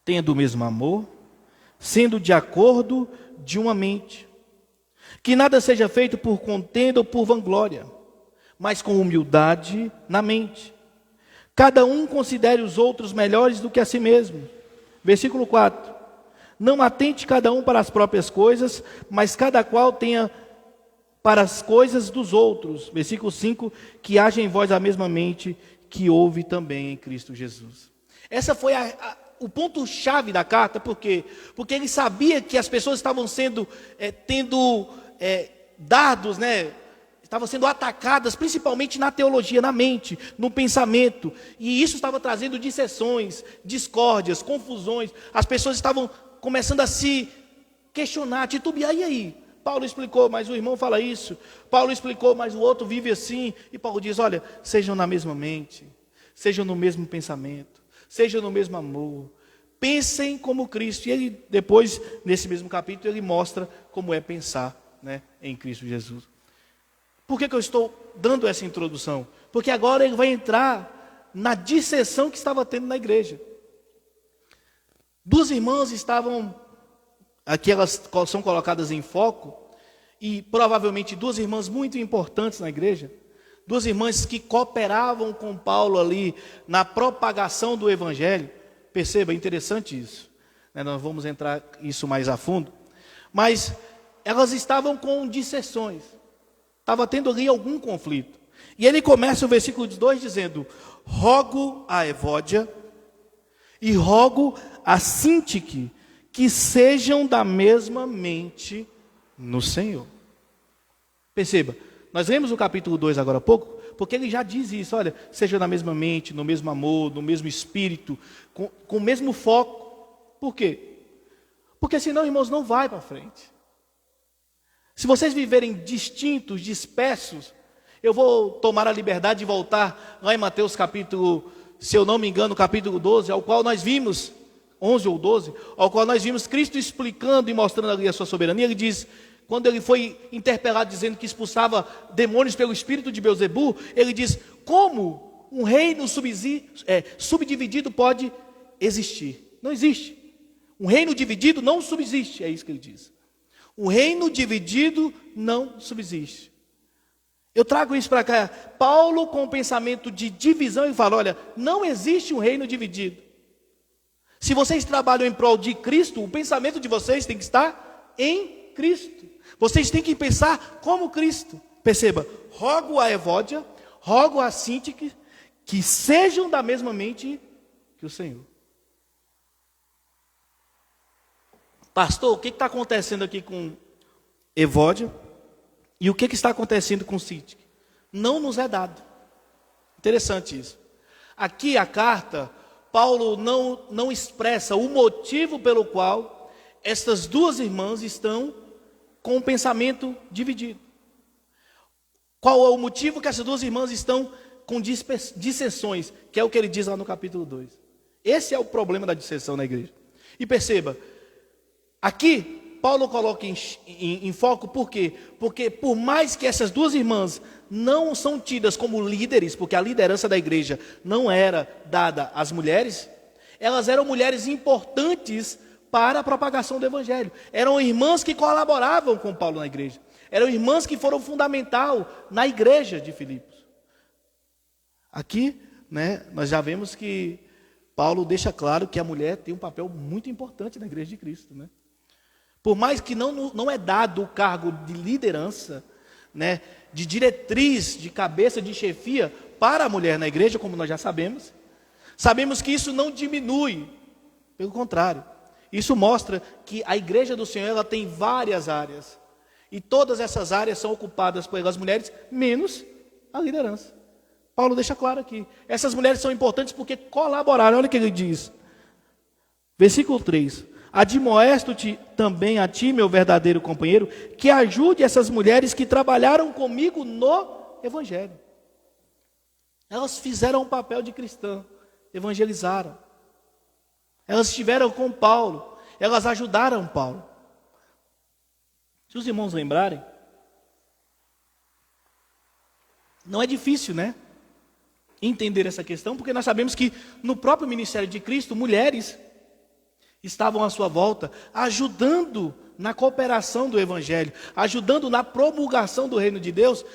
tendo o mesmo amor, sendo de acordo de uma mente, que nada seja feito por contenda ou por vanglória, mas com humildade na mente. Cada um considere os outros melhores do que a si mesmo. Versículo 4. Não atente cada um para as próprias coisas, mas cada qual tenha para as coisas dos outros. Versículo 5. Que haja em vós a mesma mente que houve também em Cristo Jesus. Essa foi o ponto-chave da carta. Por quê? Porque ele sabia que as pessoas estavam tendo dardos, né? Estavam sendo atacadas, principalmente na teologia, na mente, no pensamento. E isso estava trazendo dissensões, discórdias, confusões. As pessoas estavam começando a se questionar, titubear. E aí? Paulo explicou, mas o irmão fala isso. Paulo explicou, mas o outro vive assim. E Paulo diz: olha, sejam na mesma mente, sejam no mesmo pensamento, sejam no mesmo amor. Pensem como Cristo. E ele, depois, nesse mesmo capítulo, ele mostra como é pensar, né, em Cristo Jesus. Por que eu estou dando essa introdução? Porque agora ele vai entrar na dissensão que estava tendo na igreja. Duas irmãs estavam, aqui elas são colocadas em foco, e provavelmente duas irmãs muito importantes na igreja, duas irmãs que cooperavam com Paulo ali na propagação do evangelho. Perceba, é interessante isso, né? Nós vamos entrar isso mais a fundo, mas elas estavam com dissensões, estava tendo ali algum conflito. E ele começa o versículo 2 dizendo: rogo a Evódia e rogo a Sintique que sejam da mesma mente no Senhor. Perceba, nós lemos o capítulo 2 agora há pouco, porque ele já diz isso: olha, seja na mesma mente, no mesmo amor, no mesmo espírito, com o mesmo foco. Por quê? Porque senão, irmãos, não vai para frente. Se vocês viverem distintos, dispersos, eu vou tomar a liberdade de voltar lá em Mateus capítulo, se eu não me engano, capítulo 12, ao qual nós vimos, 11 ou 12, ao qual nós vimos Cristo explicando e mostrando ali a sua soberania. Ele diz, quando ele foi interpelado dizendo que expulsava demônios pelo espírito de Beelzebu, ele diz: como um reino subdividido pode existir? Não existe. Um reino dividido não subsiste, é isso que ele diz. Um reino dividido não subsiste. Eu trago isso para cá. Paulo, com o pensamento de divisão, ele fala: olha, não existe um reino dividido. Se vocês trabalham em prol de Cristo, o pensamento de vocês tem que estar em Cristo. Vocês têm que pensar como Cristo. Perceba, rogo a Evódia, rogo a Sintique, que sejam da mesma mente que o Senhor. pastor, o que está acontecendo aqui com Evódia e o que está acontecendo com Sintique? Não nos é dado. Interessante isso. Aqui a carta, Paulo não expressa o motivo pelo qual estas duas irmãs estão com o pensamento dividido. Qual é o motivo que essas duas irmãs estão com dissensões, que é o que ele diz lá no capítulo 2. Esse é o problema da dissensão na igreja. E perceba, aqui Paulo coloca em foco, por quê? Porque por mais que essas duas irmãs não são tidas como líderes, porque a liderança da igreja não era dada às mulheres, elas eram mulheres importantes para a propagação do evangelho. Eram irmãs que colaboravam com Paulo na igreja. Eram irmãs que foram fundamental na igreja de Filipos. Aqui, nós já vemos que Paulo deixa claro que a mulher tem um papel muito importante na igreja de Cristo, Por mais que não é dado o cargo de liderança, de diretriz, de cabeça, de chefia para a mulher na igreja, como nós já sabemos que isso não diminui, pelo contrário, isso mostra que a igreja do Senhor ela tem várias áreas, e todas essas áreas são ocupadas pelas mulheres, menos a liderança. Paulo deixa claro aqui, essas mulheres são importantes porque colaboraram. Olha o que ele diz, versículo 3: admoesto-te também a ti, meu verdadeiro companheiro, que ajude essas mulheres que trabalharam comigo no evangelho. Elas fizeram o papel de cristã, evangelizaram. Elas estiveram com Paulo, elas ajudaram Paulo. Se os irmãos lembrarem, não é difícil, entender essa questão, porque nós sabemos que no próprio ministério de Cristo, mulheres estavam à sua volta, ajudando na cooperação do evangelho, ajudando na promulgação do reino de Deus,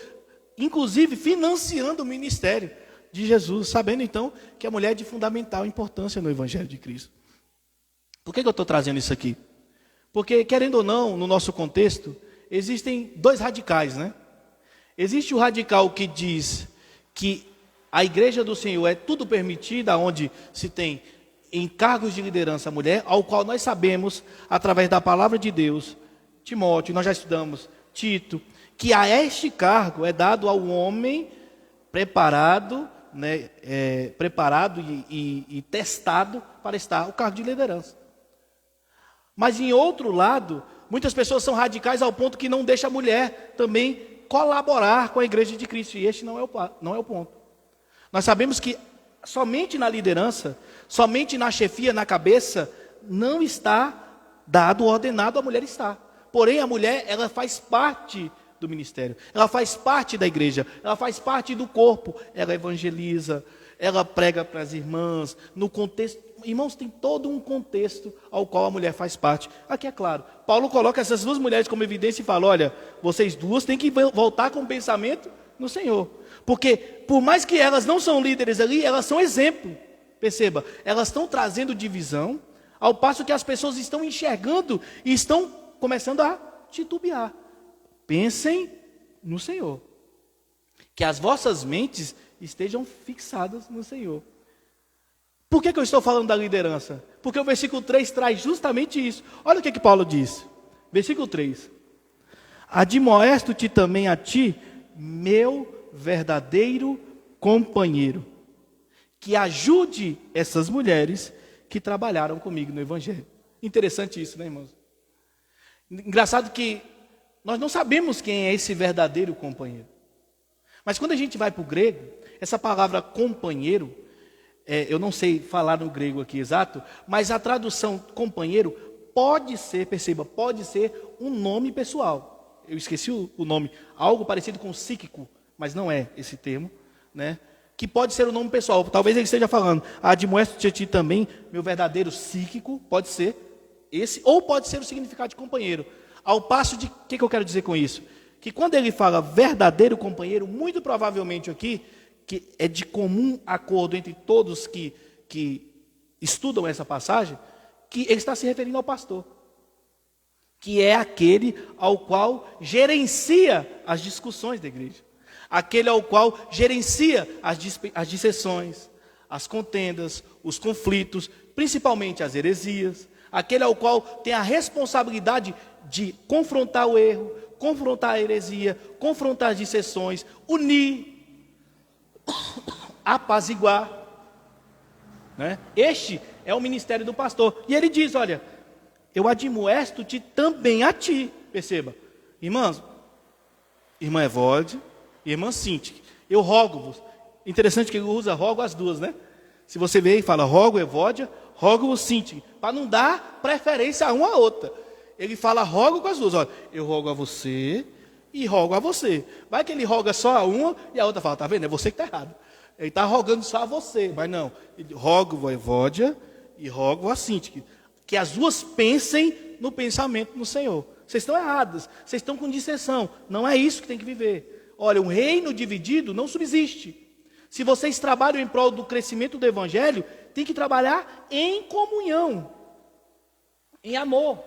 inclusive financiando o ministério de Jesus, sabendo então que a mulher é de fundamental importância no evangelho de Cristo. Por que eu estou trazendo isso aqui? Porque, querendo ou não, no nosso contexto, existem dois radicais, Existe o radical que diz que a igreja do Senhor é tudo permitida, onde se tem em cargos de liderança a mulher, ao qual nós sabemos, através da palavra de Deus, Timóteo, nós já estudamos, Tito, que a este cargo é dado ao homem preparado, preparado e testado para estar o cargo de liderança. Mas em outro lado, muitas pessoas são radicais ao ponto que não deixa a mulher também colaborar com a igreja de Cristo, e este não é o ponto. Nós sabemos que somente na liderança, somente na chefia, na cabeça, não está dado, ordenado a mulher estar. Porém, a mulher, ela faz parte do ministério, ela faz parte da igreja, ela faz parte do corpo, ela evangeliza, ela prega para as irmãs, no contexto, irmãos, tem todo um contexto ao qual a mulher faz parte. Aqui é claro, Paulo coloca essas duas mulheres como evidência e fala, olha, vocês duas têm que voltar com o pensamento no Senhor, porque por mais que elas não são líderes ali, elas são exemplo, perceba, elas estão trazendo divisão, ao passo que as pessoas estão enxergando e estão começando a titubear. Pensem no Senhor, que as vossas mentes estejam fixadas no Senhor. Por que eu estou falando da liderança? Porque o versículo 3 traz justamente isso. Olha o que Paulo diz, versículo 3: admoesto-te também a ti, meu verdadeiro companheiro, que ajude essas mulheres que trabalharam comigo no evangelho. Interessante isso, irmãos? Engraçado que nós não sabemos quem é esse verdadeiro companheiro. Mas quando a gente vai para o grego, essa palavra companheiro, eu não sei falar no grego aqui exato, mas a tradução companheiro pode ser, perceba, pode ser um nome pessoal. Eu esqueci o nome, algo parecido com psíquico, mas não é esse termo, que pode ser o nome pessoal. Talvez ele esteja falando, admoesto-te a ti também, meu verdadeiro psíquico, pode ser esse, ou pode ser o significado de companheiro. Ao passo de, o que eu quero dizer com isso? Que quando ele fala verdadeiro companheiro, muito provavelmente aqui, que é de comum acordo entre todos que estudam essa passagem, que ele está se referindo ao pastor, que é aquele ao qual gerencia as discussões da igreja, aquele ao qual gerencia as dissensões, as contendas, os conflitos, principalmente as heresias, aquele ao qual tem a responsabilidade de confrontar o erro, confrontar a heresia, confrontar as dissensões, unir, apaziguar, né? Este é o ministério do pastor. E ele diz, olha, eu admoesto-te também a ti. Perceba, irmãs, irmã Evode e irmã Cíntia, eu rogo-vos. Interessante que ele usa rogo as duas, né? Se você vê e fala rogo Evódia, rogo Cíntia, para não dar preferência a uma à outra. Ele fala rogo com as duas, olha, eu rogo a você e rogo a você. Vai que ele roga só a uma e a outra fala, tá vendo? É você que está errado. Ele está rogando só a você, mas não. Ele rogo a Evódia e rogo a Cíntia, que as duas pensem no pensamento no Senhor. Vocês estão errados, vocês estão com dissensão. Não é isso que tem que viver. Olha, um reino dividido não subsiste. Se vocês trabalham em prol do crescimento do Evangelho, tem que trabalhar em comunhão, em amor,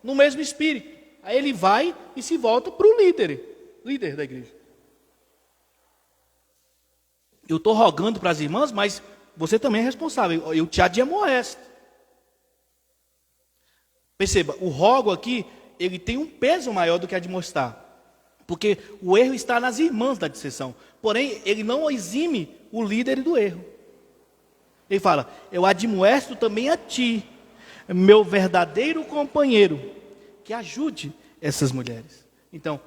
no mesmo espírito. Aí ele vai e se volta para o líder da igreja. Eu estou rogando para as irmãs, mas você também é responsável. Eu te admoesto. Perceba, o rogo aqui, ele tem um peso maior do que admoestar. Porque o erro está nas irmãs da dissensão. Porém, ele não exime o líder do erro. Ele fala, eu admoesto também a ti, meu verdadeiro companheiro, que ajude essas mulheres. Então,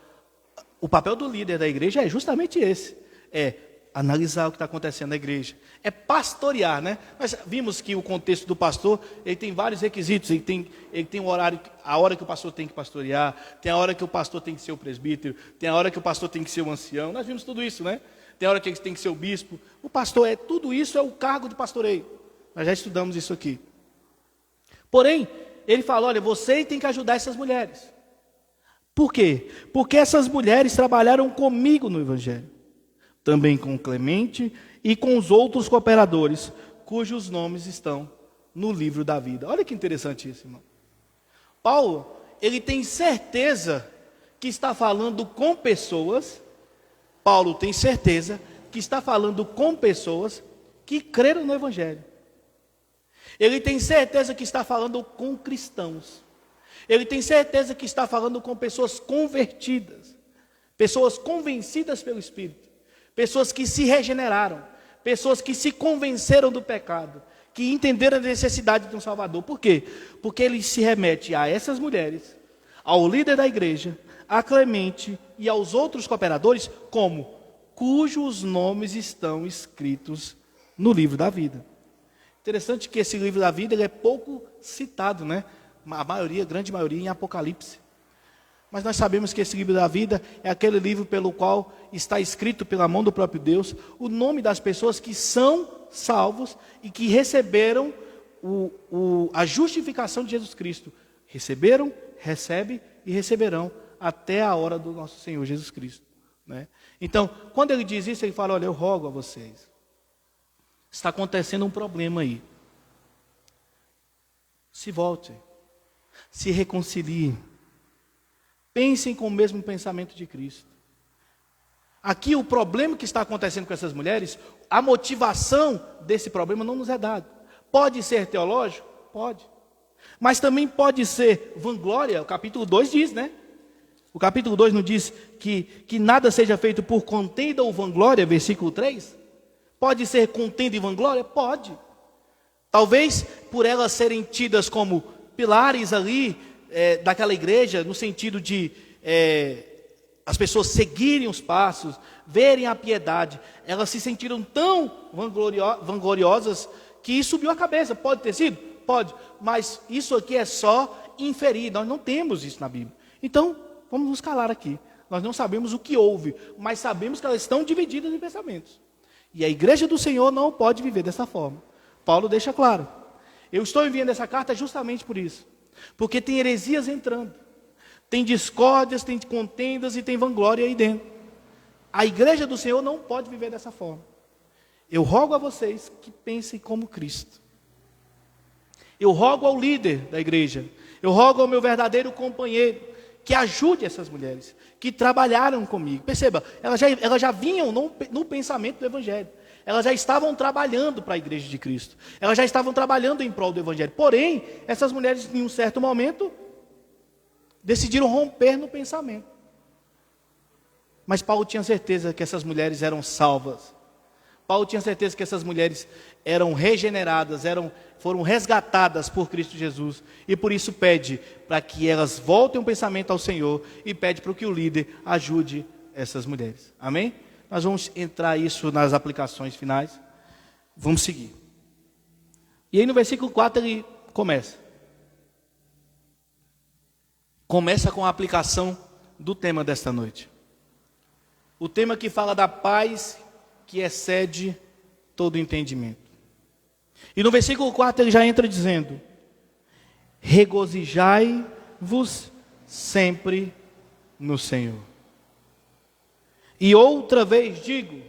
o papel do líder da igreja é justamente esse. É analisar o que está acontecendo na igreja. É pastorear, né? Nós vimos que o contexto do pastor, ele tem vários requisitos. Ele tem um horário, a hora que o pastor tem que pastorear, tem a hora que o pastor tem que ser o presbítero, tem a hora que o pastor tem que ser o ancião. Nós vimos tudo isso, né? Tem a hora que ele tem que ser o bispo. O pastor tudo isso é o cargo de pastoreio. Nós já estudamos isso aqui. Porém, ele fala, olha, você tem que ajudar essas mulheres. Por quê? Porque essas mulheres trabalharam comigo no Evangelho. Também com Clemente e com os outros cooperadores, cujos nomes estão no livro da vida. Olha que interessante isso, irmão. Paulo, ele tem certeza que está falando com pessoas. Paulo tem certeza que está falando com pessoas que creram no Evangelho. Ele tem certeza que está falando com cristãos. Ele tem certeza que está falando com pessoas convertidas, pessoas convencidas pelo Espírito. Pessoas que se regeneraram, pessoas que se convenceram do pecado, que entenderam a necessidade de um Salvador. Por quê? Porque ele se remete a essas mulheres, ao líder da igreja, a Clemente e aos outros cooperadores, como cujos nomes estão escritos no livro da vida. Interessante que esse livro da vida ele é pouco citado, né? A grande maioria em Apocalipse. Mas nós sabemos que esse livro da vida é aquele livro pelo qual está escrito pela mão do próprio Deus o nome das pessoas que são salvos e que receberam a justificação de Jesus Cristo. Receberam, recebem e receberão até a hora do nosso Senhor Jesus Cristo, né? Então, quando ele diz isso, ele fala, olha, eu rogo a vocês. Está acontecendo um problema aí. Se voltem, se reconciliem. Pensem com o mesmo pensamento de Cristo. Aqui o problema que está acontecendo com essas mulheres, a motivação desse problema não nos é dado. Pode ser teológico? Pode. Mas também pode ser vanglória, o capítulo 2 diz, né? O capítulo 2 não diz que nada seja feito por contenda ou vanglória, versículo 3? Pode ser contenda e vanglória? Pode. Talvez por elas serem tidas como pilares ali, daquela igreja, no sentido de as pessoas seguirem os passos, verem a piedade, elas se sentiram tão vangloriosas que subiu a cabeça. Pode ter sido? Pode, mas isso aqui é só inferir, nós não temos isso na Bíblia. Então, vamos nos calar aqui. Nós não sabemos o que houve, mas sabemos que elas estão divididas em pensamentos. E a igreja do Senhor não pode viver dessa forma. Paulo deixa claro. Eu estou enviando essa carta justamente por isso. Porque tem heresias entrando, tem discórdias, tem contendas e tem vanglória aí dentro. A igreja do Senhor não pode viver dessa forma. Eu rogo a vocês que pensem como Cristo. Eu rogo ao líder da igreja, eu rogo ao meu verdadeiro companheiro, que ajude essas mulheres, que trabalharam comigo. Perceba, elas já vinham no pensamento do Evangelho. Elas já estavam trabalhando para a igreja de Cristo. Elas já estavam trabalhando em prol do evangelho. Porém, essas mulheres, em um certo momento, decidiram romper no pensamento. Mas Paulo tinha certeza que essas mulheres eram salvas. Paulo tinha certeza que essas mulheres eram regeneradas, foram resgatadas por Cristo Jesus. E por isso pede para que elas voltem o pensamento ao Senhor e pede para que o líder ajude essas mulheres. Amém? Nós vamos entrar isso nas aplicações finais. Vamos seguir. E aí no versículo 4 ele começa. Começa com a aplicação do tema desta noite. O tema que fala da paz que excede todo entendimento. E no versículo 4 ele já entra dizendo: regozijai-vos sempre no Senhor. E outra vez digo,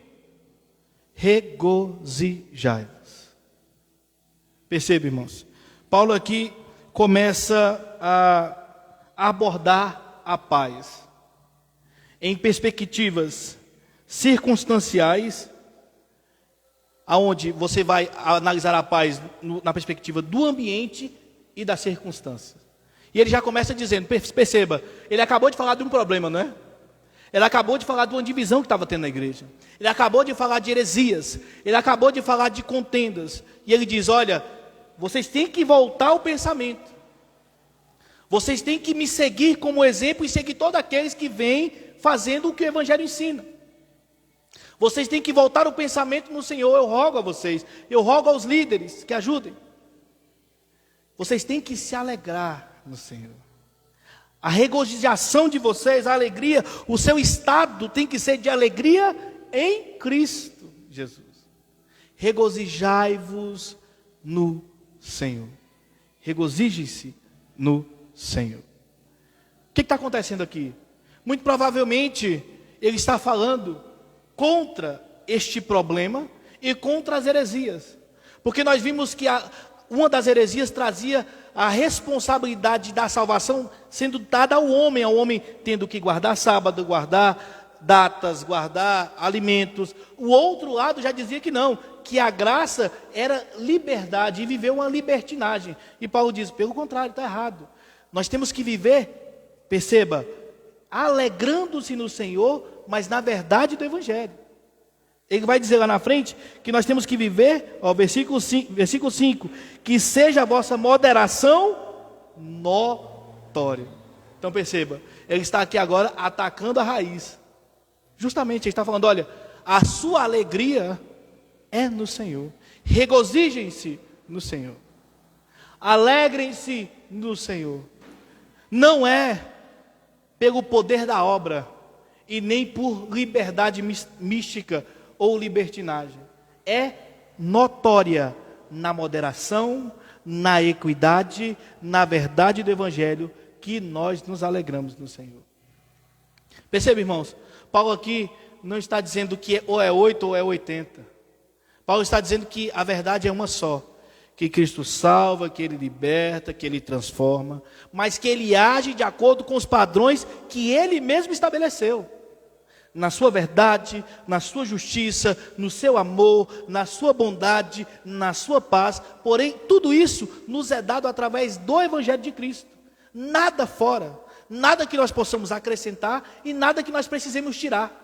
regozijai-vos. Perceba, irmãos, Paulo aqui começa a abordar a paz em perspectivas circunstanciais, aonde você vai analisar a paz na perspectiva do ambiente e das circunstâncias. E ele já começa dizendo, perceba, ele acabou de falar de um problema, não é? Ele acabou de falar de uma divisão que estava tendo na igreja. Ele acabou de falar de heresias. Ele acabou de falar de contendas. E ele diz, olha, vocês têm que voltar o pensamento. Vocês têm que me seguir como exemplo e seguir todos aqueles que vêm fazendo o que o Evangelho ensina. Vocês têm que voltar o pensamento no Senhor. Eu rogo a vocês. Eu rogo aos líderes que ajudem. Vocês têm que se alegrar no Senhor. A regozijação de vocês, a alegria, o seu estado tem que ser de alegria em Cristo Jesus. Regozijai-vos no Senhor. Regozijem-se no Senhor. O que está acontecendo aqui? Muito provavelmente ele está falando contra este problema e contra as heresias. Porque nós vimos que uma das heresias trazia a responsabilidade da salvação sendo dada ao homem tendo que guardar sábado, guardar datas, guardar alimentos. O outro lado já dizia que não, que a graça era liberdade e viver uma libertinagem. E Paulo diz, pelo contrário, está errado. Nós temos que viver, perceba, alegrando-se no Senhor, mas na verdade do Evangelho. Ele vai dizer lá na frente que nós temos que viver, versículo 5, que seja a vossa moderação notória. Então perceba, ele está aqui agora atacando a raiz. Justamente ele está falando, olha, a sua alegria é no Senhor. Regozijem-se no Senhor. Alegrem-se no Senhor. Não é pelo poder da obra e nem por liberdade mística ou libertinagem. É notória na moderação, na equidade, na verdade do Evangelho, que nós nos alegramos no Senhor. Perceba, irmãos, Paulo aqui não está dizendo que ou é 8 ou é 80. Paulo está dizendo que a verdade é uma só. Que Cristo salva, que Ele liberta, que Ele transforma, mas que Ele age de acordo com os padrões que Ele mesmo estabeleceu. Na sua verdade, na sua justiça, no seu amor, na sua bondade, na sua paz. Porém, tudo isso nos é dado através do Evangelho de Cristo. Nada fora, nada que nós possamos acrescentar e nada que nós precisemos tirar.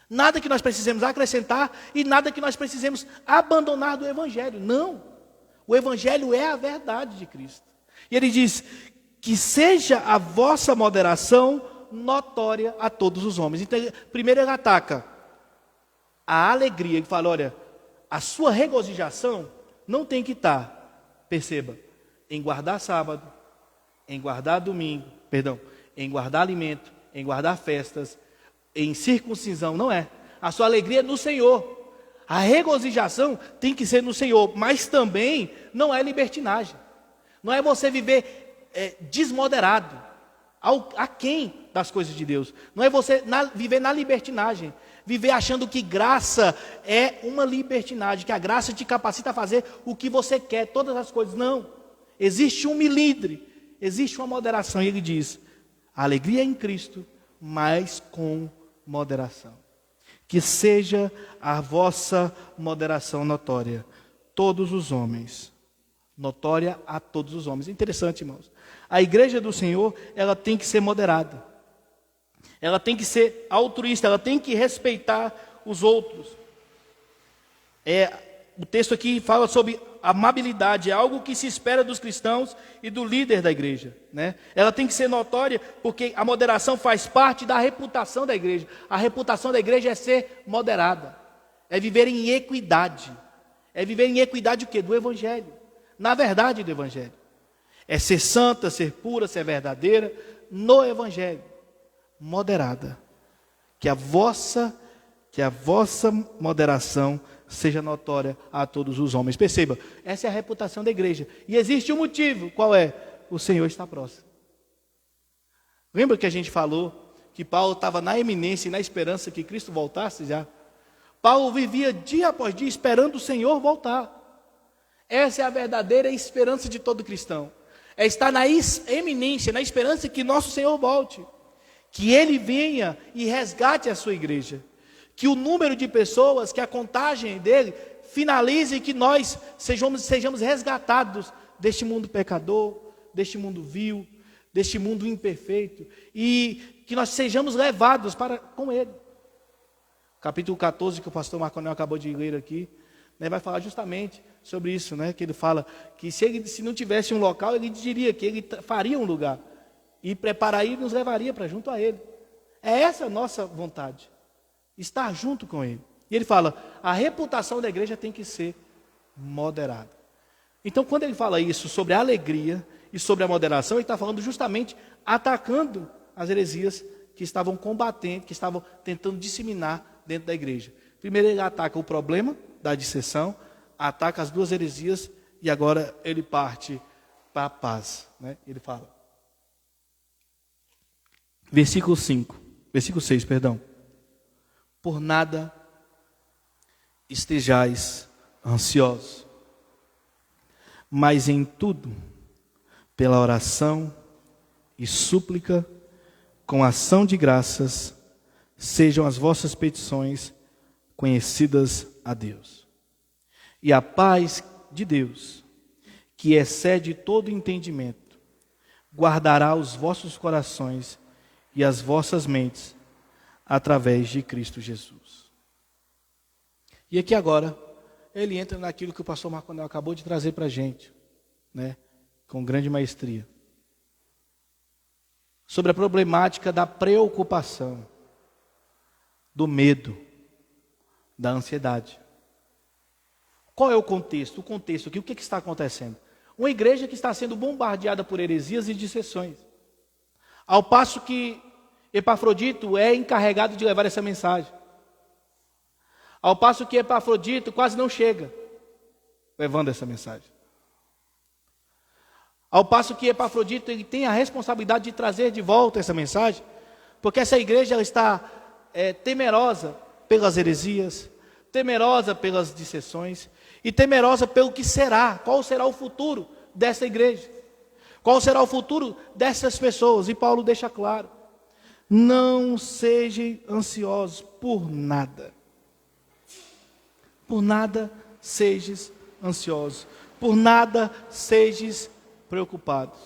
Nada que nós precisemos acrescentar e nada que nós precisemos abandonar do Evangelho. Não, o Evangelho é a verdade de Cristo. E ele diz, que seja a vossa moderação notória a todos os homens. Então, primeiro ele ataca a alegria, ele fala, olha, a sua regozijação não tem que estar, perceba, em guardar sábado, em guardar domingo, em guardar alimento, em guardar festas, em circuncisão, não é. A sua alegria é no Senhor. A regozijação tem que ser no Senhor, mas também não é libertinagem. Não é você viver desmoderado, aquém das coisas de Deus. Não é você viver na libertinagem, viver achando que graça é uma libertinagem, que a graça te capacita a fazer o que você quer, todas as coisas. Não, existe um milímetro, existe uma moderação. E ele diz, a alegria é em Cristo, mas com moderação. que seja a vossa moderação notória, todos os homens. Notória a todos os homens. Interessante, irmãos. A igreja do Senhor, ela tem que ser moderada. Ela tem que ser altruísta, ela tem que respeitar os outros. O texto aqui fala sobre amabilidade, é algo que se espera dos cristãos e do líder da igreja, né? Ela tem que ser notória, porque a moderação faz parte da reputação da igreja. A reputação da igreja é ser moderada, é viver em equidade. É viver em equidade o quê? Do evangelho. Na verdade do evangelho. É ser santa, ser pura, ser verdadeira no evangelho. Moderada. Que a vossa moderação seja notória a todos os homens. Perceba, essa é a reputação da igreja. E existe um motivo, qual é? O Senhor está próximo. Lembra que a gente falou que Paulo estava na eminência e na esperança que Cristo voltasse já? Paulo vivia dia após dia esperando o Senhor voltar. Essa é a verdadeira esperança de todo cristão. É estar na eminência, na esperança que nosso Senhor volte. Que Ele venha e resgate a sua igreja. Que o número de pessoas, que a contagem dele finalize e que nós sejamos resgatados deste mundo pecador, deste mundo vil, deste mundo imperfeito. E que nós sejamos levados com Ele. Capítulo 14, que o pastor Marconel acabou de ler aqui, né, vai falar justamente sobre isso, né, que ele fala que se não tivesse um local, ele diria que ele faria um lugar. E prepararia e nos levaria para junto a Ele. É essa a nossa vontade. Estar junto com Ele. E ele fala, a reputação da igreja tem que ser moderada. Então, quando ele fala isso sobre a alegria e sobre a moderação, ele está falando justamente atacando as heresias que estavam combatendo, que estavam tentando disseminar dentro da igreja. Primeiro ele ataca o problema da dissensão, ataca as duas heresias e agora ele parte para a paz, né? Ele fala. Versículo 6, perdão. Por nada estejais ansiosos, mas em tudo, pela oração e súplica, com ação de graças, sejam as vossas petições conhecidas a Deus. E a paz de Deus, que excede todo entendimento, guardará os vossos corações e as vossas mentes através de Cristo Jesus. E aqui agora, ele entra naquilo que o pastor Marconel acabou de trazer para a gente, né, com grande maestria. Sobre a problemática da preocupação, do medo, da ansiedade. Qual é o contexto? O contexto aqui, o que está acontecendo? Uma igreja que está sendo bombardeada por heresias e dissensões. Ao passo que Epafrodito é encarregado de levar essa mensagem. Ao passo que Epafrodito quase não chega levando essa mensagem. Ao passo que Epafrodito ele tem a responsabilidade de trazer de volta essa mensagem, porque essa igreja ela está temerosa pelas heresias, temerosa pelas dissensões e temerosa pelo que será, qual será o futuro dessa igreja, qual será o futuro dessas pessoas. E Paulo deixa claro, não sejam ansiosos por nada sejas ansiosos, por nada sejas preocupados.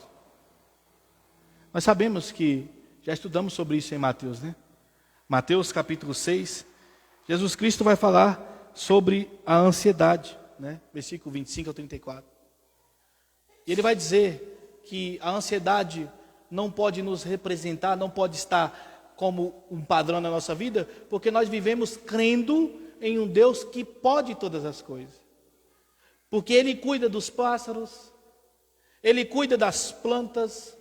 Nós sabemos que, já estudamos sobre isso em Mateus, né? Mateus capítulo 6, Jesus Cristo vai falar sobre a ansiedade, né? Versículo 25 ao 34. E ele vai dizer que a ansiedade não pode nos representar, não pode estar como um padrão na nossa vida, porque nós vivemos crendo em um Deus que pode todas as coisas. Porque Ele cuida dos pássaros, Ele cuida das plantas,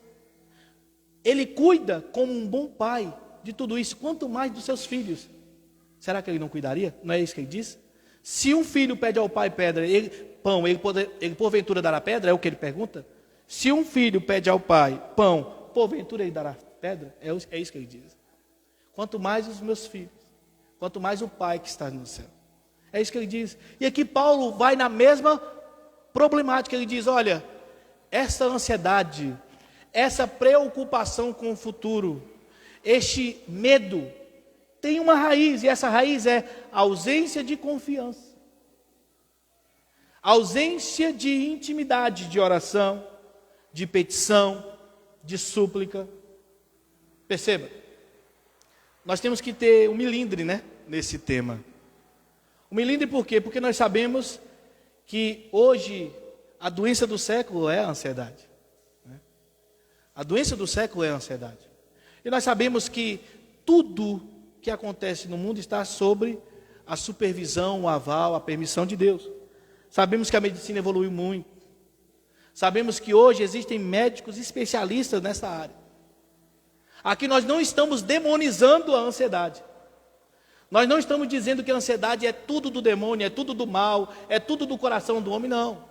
Ele cuida como um bom pai de tudo isso, quanto mais dos seus filhos. Será que Ele não cuidaria? Não é isso que Ele diz? Se um filho pede ao pai pedra, ele porventura dará pedra? É o que Ele pergunta? Se um filho pede ao pai pão, porventura Ele dará pedra? É isso que Ele diz. Quanto mais os meus filhos, quanto mais o Pai que está no céu. É isso que ele diz. E aqui Paulo vai na mesma problemática. Ele diz, olha, essa ansiedade, essa preocupação com o futuro, este medo tem uma raiz, e essa raiz é a ausência de confiança, a ausência de intimidade, de oração, de petição, de súplica. Perceba, nós temos que ter um milindre, nesse tema. O milindre por quê? Porque nós sabemos que hoje a doença do século é a ansiedade. A doença do século é a ansiedade. E nós sabemos que tudo que acontece no mundo está sobre a supervisão, o aval, a permissão de Deus. Sabemos que a medicina evoluiu muito. Sabemos que hoje existem médicos especialistas nessa área. Aqui nós não estamos demonizando a ansiedade. Nós não estamos dizendo que a ansiedade é tudo do demônio, é tudo do mal, é tudo do coração do homem, não.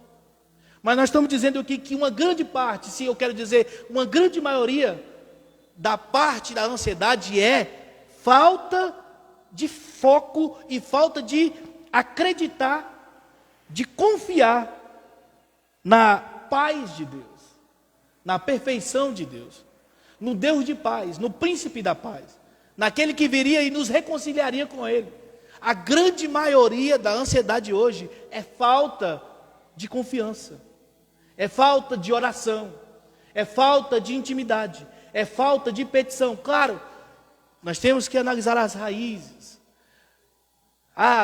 Mas nós estamos dizendo aqui que uma grande parte, se eu quero dizer, uma grande maioria da parte da ansiedade é falta de foco e falta de acreditar, de confiar na paz de Deus, na perfeição de Deus, no Deus de paz, no príncipe da paz, naquele que viria e nos reconciliaria com Ele. A grande maioria da ansiedade hoje é falta de confiança, é falta de oração, é falta de intimidade, é falta de petição. Claro, nós temos que analisar as raízes.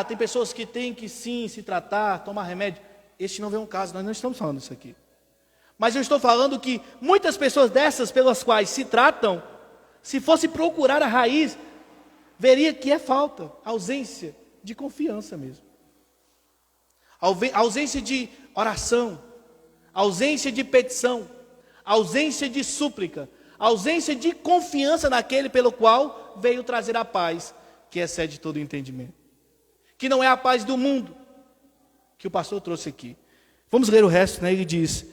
Tem pessoas que têm que sim se tratar, tomar remédio. Este não é um caso, nós não estamos falando isso aqui. Mas eu estou falando que muitas pessoas dessas pelas quais se tratam, se fosse procurar a raiz, veria que é falta, ausência de confiança mesmo. Ausência de oração, ausência de petição, ausência de súplica, ausência de confiança naquele pelo qual veio trazer a paz, que excede todo o entendimento. Que não é a paz do mundo, que o pastor trouxe aqui. Vamos ler o resto, Ele diz: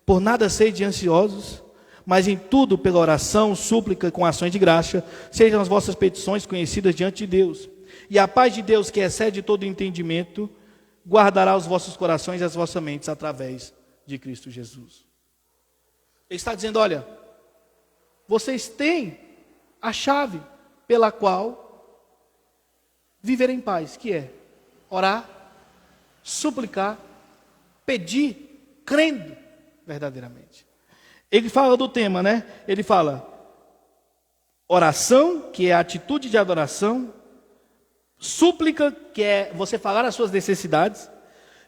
por nada sede ansiosos, mas em tudo pela oração, súplica, com ações de graça, sejam as vossas petições conhecidas diante de Deus. E a paz de Deus, que excede todo o entendimento, guardará os vossos corações e as vossas mentes através de Cristo Jesus. Ele está dizendo, olha, vocês têm a chave pela qual viver em paz, que é orar, suplicar, pedir, crendo verdadeiramente. Ele fala do tema, Ele fala oração, que é a atitude de adoração, súplica, que é você falar as suas necessidades,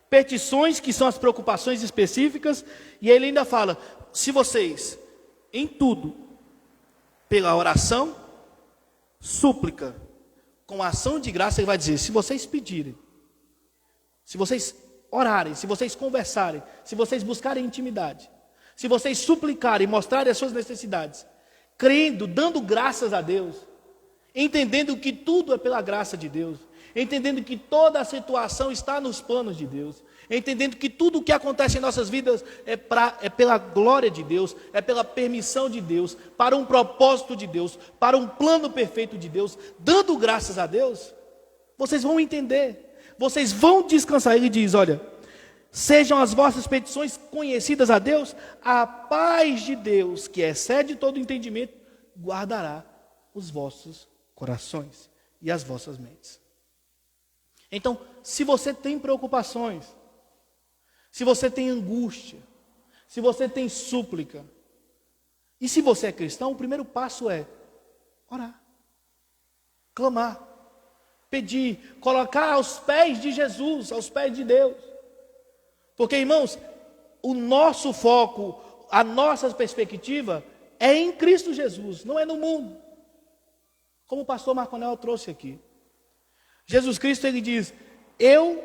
petições, que são as preocupações específicas, e ele ainda fala, se vocês, em tudo, pela oração, súplica, com ação de graça, ele vai dizer, se vocês pedirem, se vocês orarem, se vocês conversarem, se vocês buscarem intimidade, se vocês suplicarem, mostrarem as suas necessidades, crendo, dando graças a Deus, entendendo que tudo é pela graça de Deus, entendendo que toda a situação está nos planos de Deus, entendendo que tudo o que acontece em nossas vidas é pela glória de Deus, é pela permissão de Deus, para um propósito de Deus, para um plano perfeito de Deus, dando graças a Deus, vocês vão entender, vocês vão descansar. Ele diz, olha, sejam as vossas petições conhecidas a Deus, a paz de Deus, que excede todo entendimento, guardará os vossos corações e as vossas mentes. Então, se você tem preocupações, se você tem angústia, se você tem súplica, e se você é cristão, o primeiro passo é orar, clamar, pedir, colocar aos pés de Jesus, aos pés de Deus. Porque, irmãos, o nosso foco, a nossa perspectiva é em Cristo Jesus, não é no mundo. Como o pastor Marconel trouxe aqui. Jesus Cristo, ele diz, eu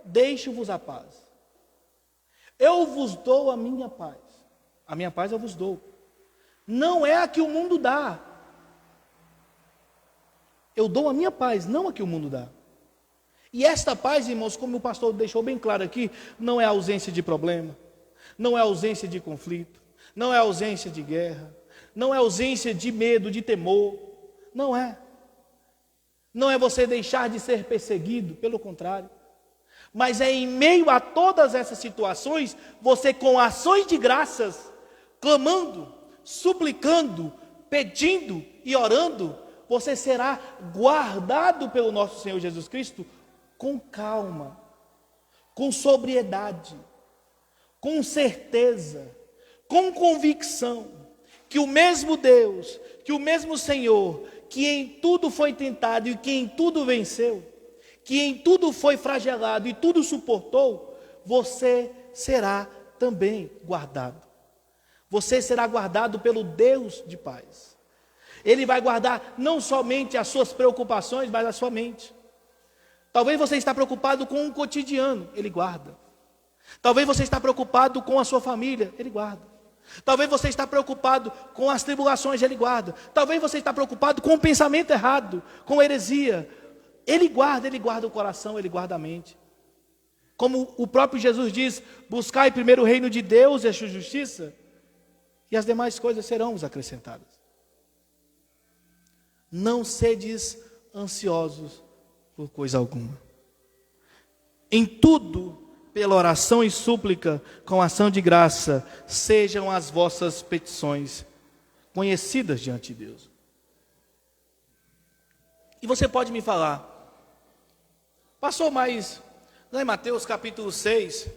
deixo-vos a paz. Eu vos dou a minha paz eu vos dou. Não é a que o mundo dá. Eu dou a minha paz, não a que o mundo dá. E esta paz, irmãos, como o pastor deixou bem claro aqui, não é ausência de problema, não é ausência de conflito, não é ausência de guerra, não é ausência de medo, de temor, não é. Não é você deixar de ser perseguido, pelo contrário. Mas é em meio a todas essas situações, você com ações de graças, clamando, suplicando, pedindo e orando, você será guardado pelo nosso Senhor Jesus Cristo com calma, com sobriedade, com certeza, com convicção, que o mesmo Deus, que o mesmo Senhor, que em tudo foi tentado e que em tudo venceu, que em tudo foi flagelado e tudo suportou, você será também guardado. Você será guardado pelo Deus de paz. Ele vai guardar não somente as suas preocupações, mas a sua mente. Talvez você está preocupado com o cotidiano, Ele guarda. Talvez você está preocupado com a sua família, Ele guarda. Talvez você está preocupado com as tribulações, Ele guarda. Talvez você está preocupado com o pensamento errado, com heresia. Ele guarda o coração, Ele guarda a mente. Como o próprio Jesus diz, buscai primeiro o reino de Deus e a sua justiça, e as demais coisas serão vos acrescentadas. Não sedes ansiosos por coisa alguma. Em tudo, pela oração e súplica, com ação de graça, sejam as vossas petições conhecidas diante de Deus. E você pode me falar, passou mais, lá em Mateus capítulo 6,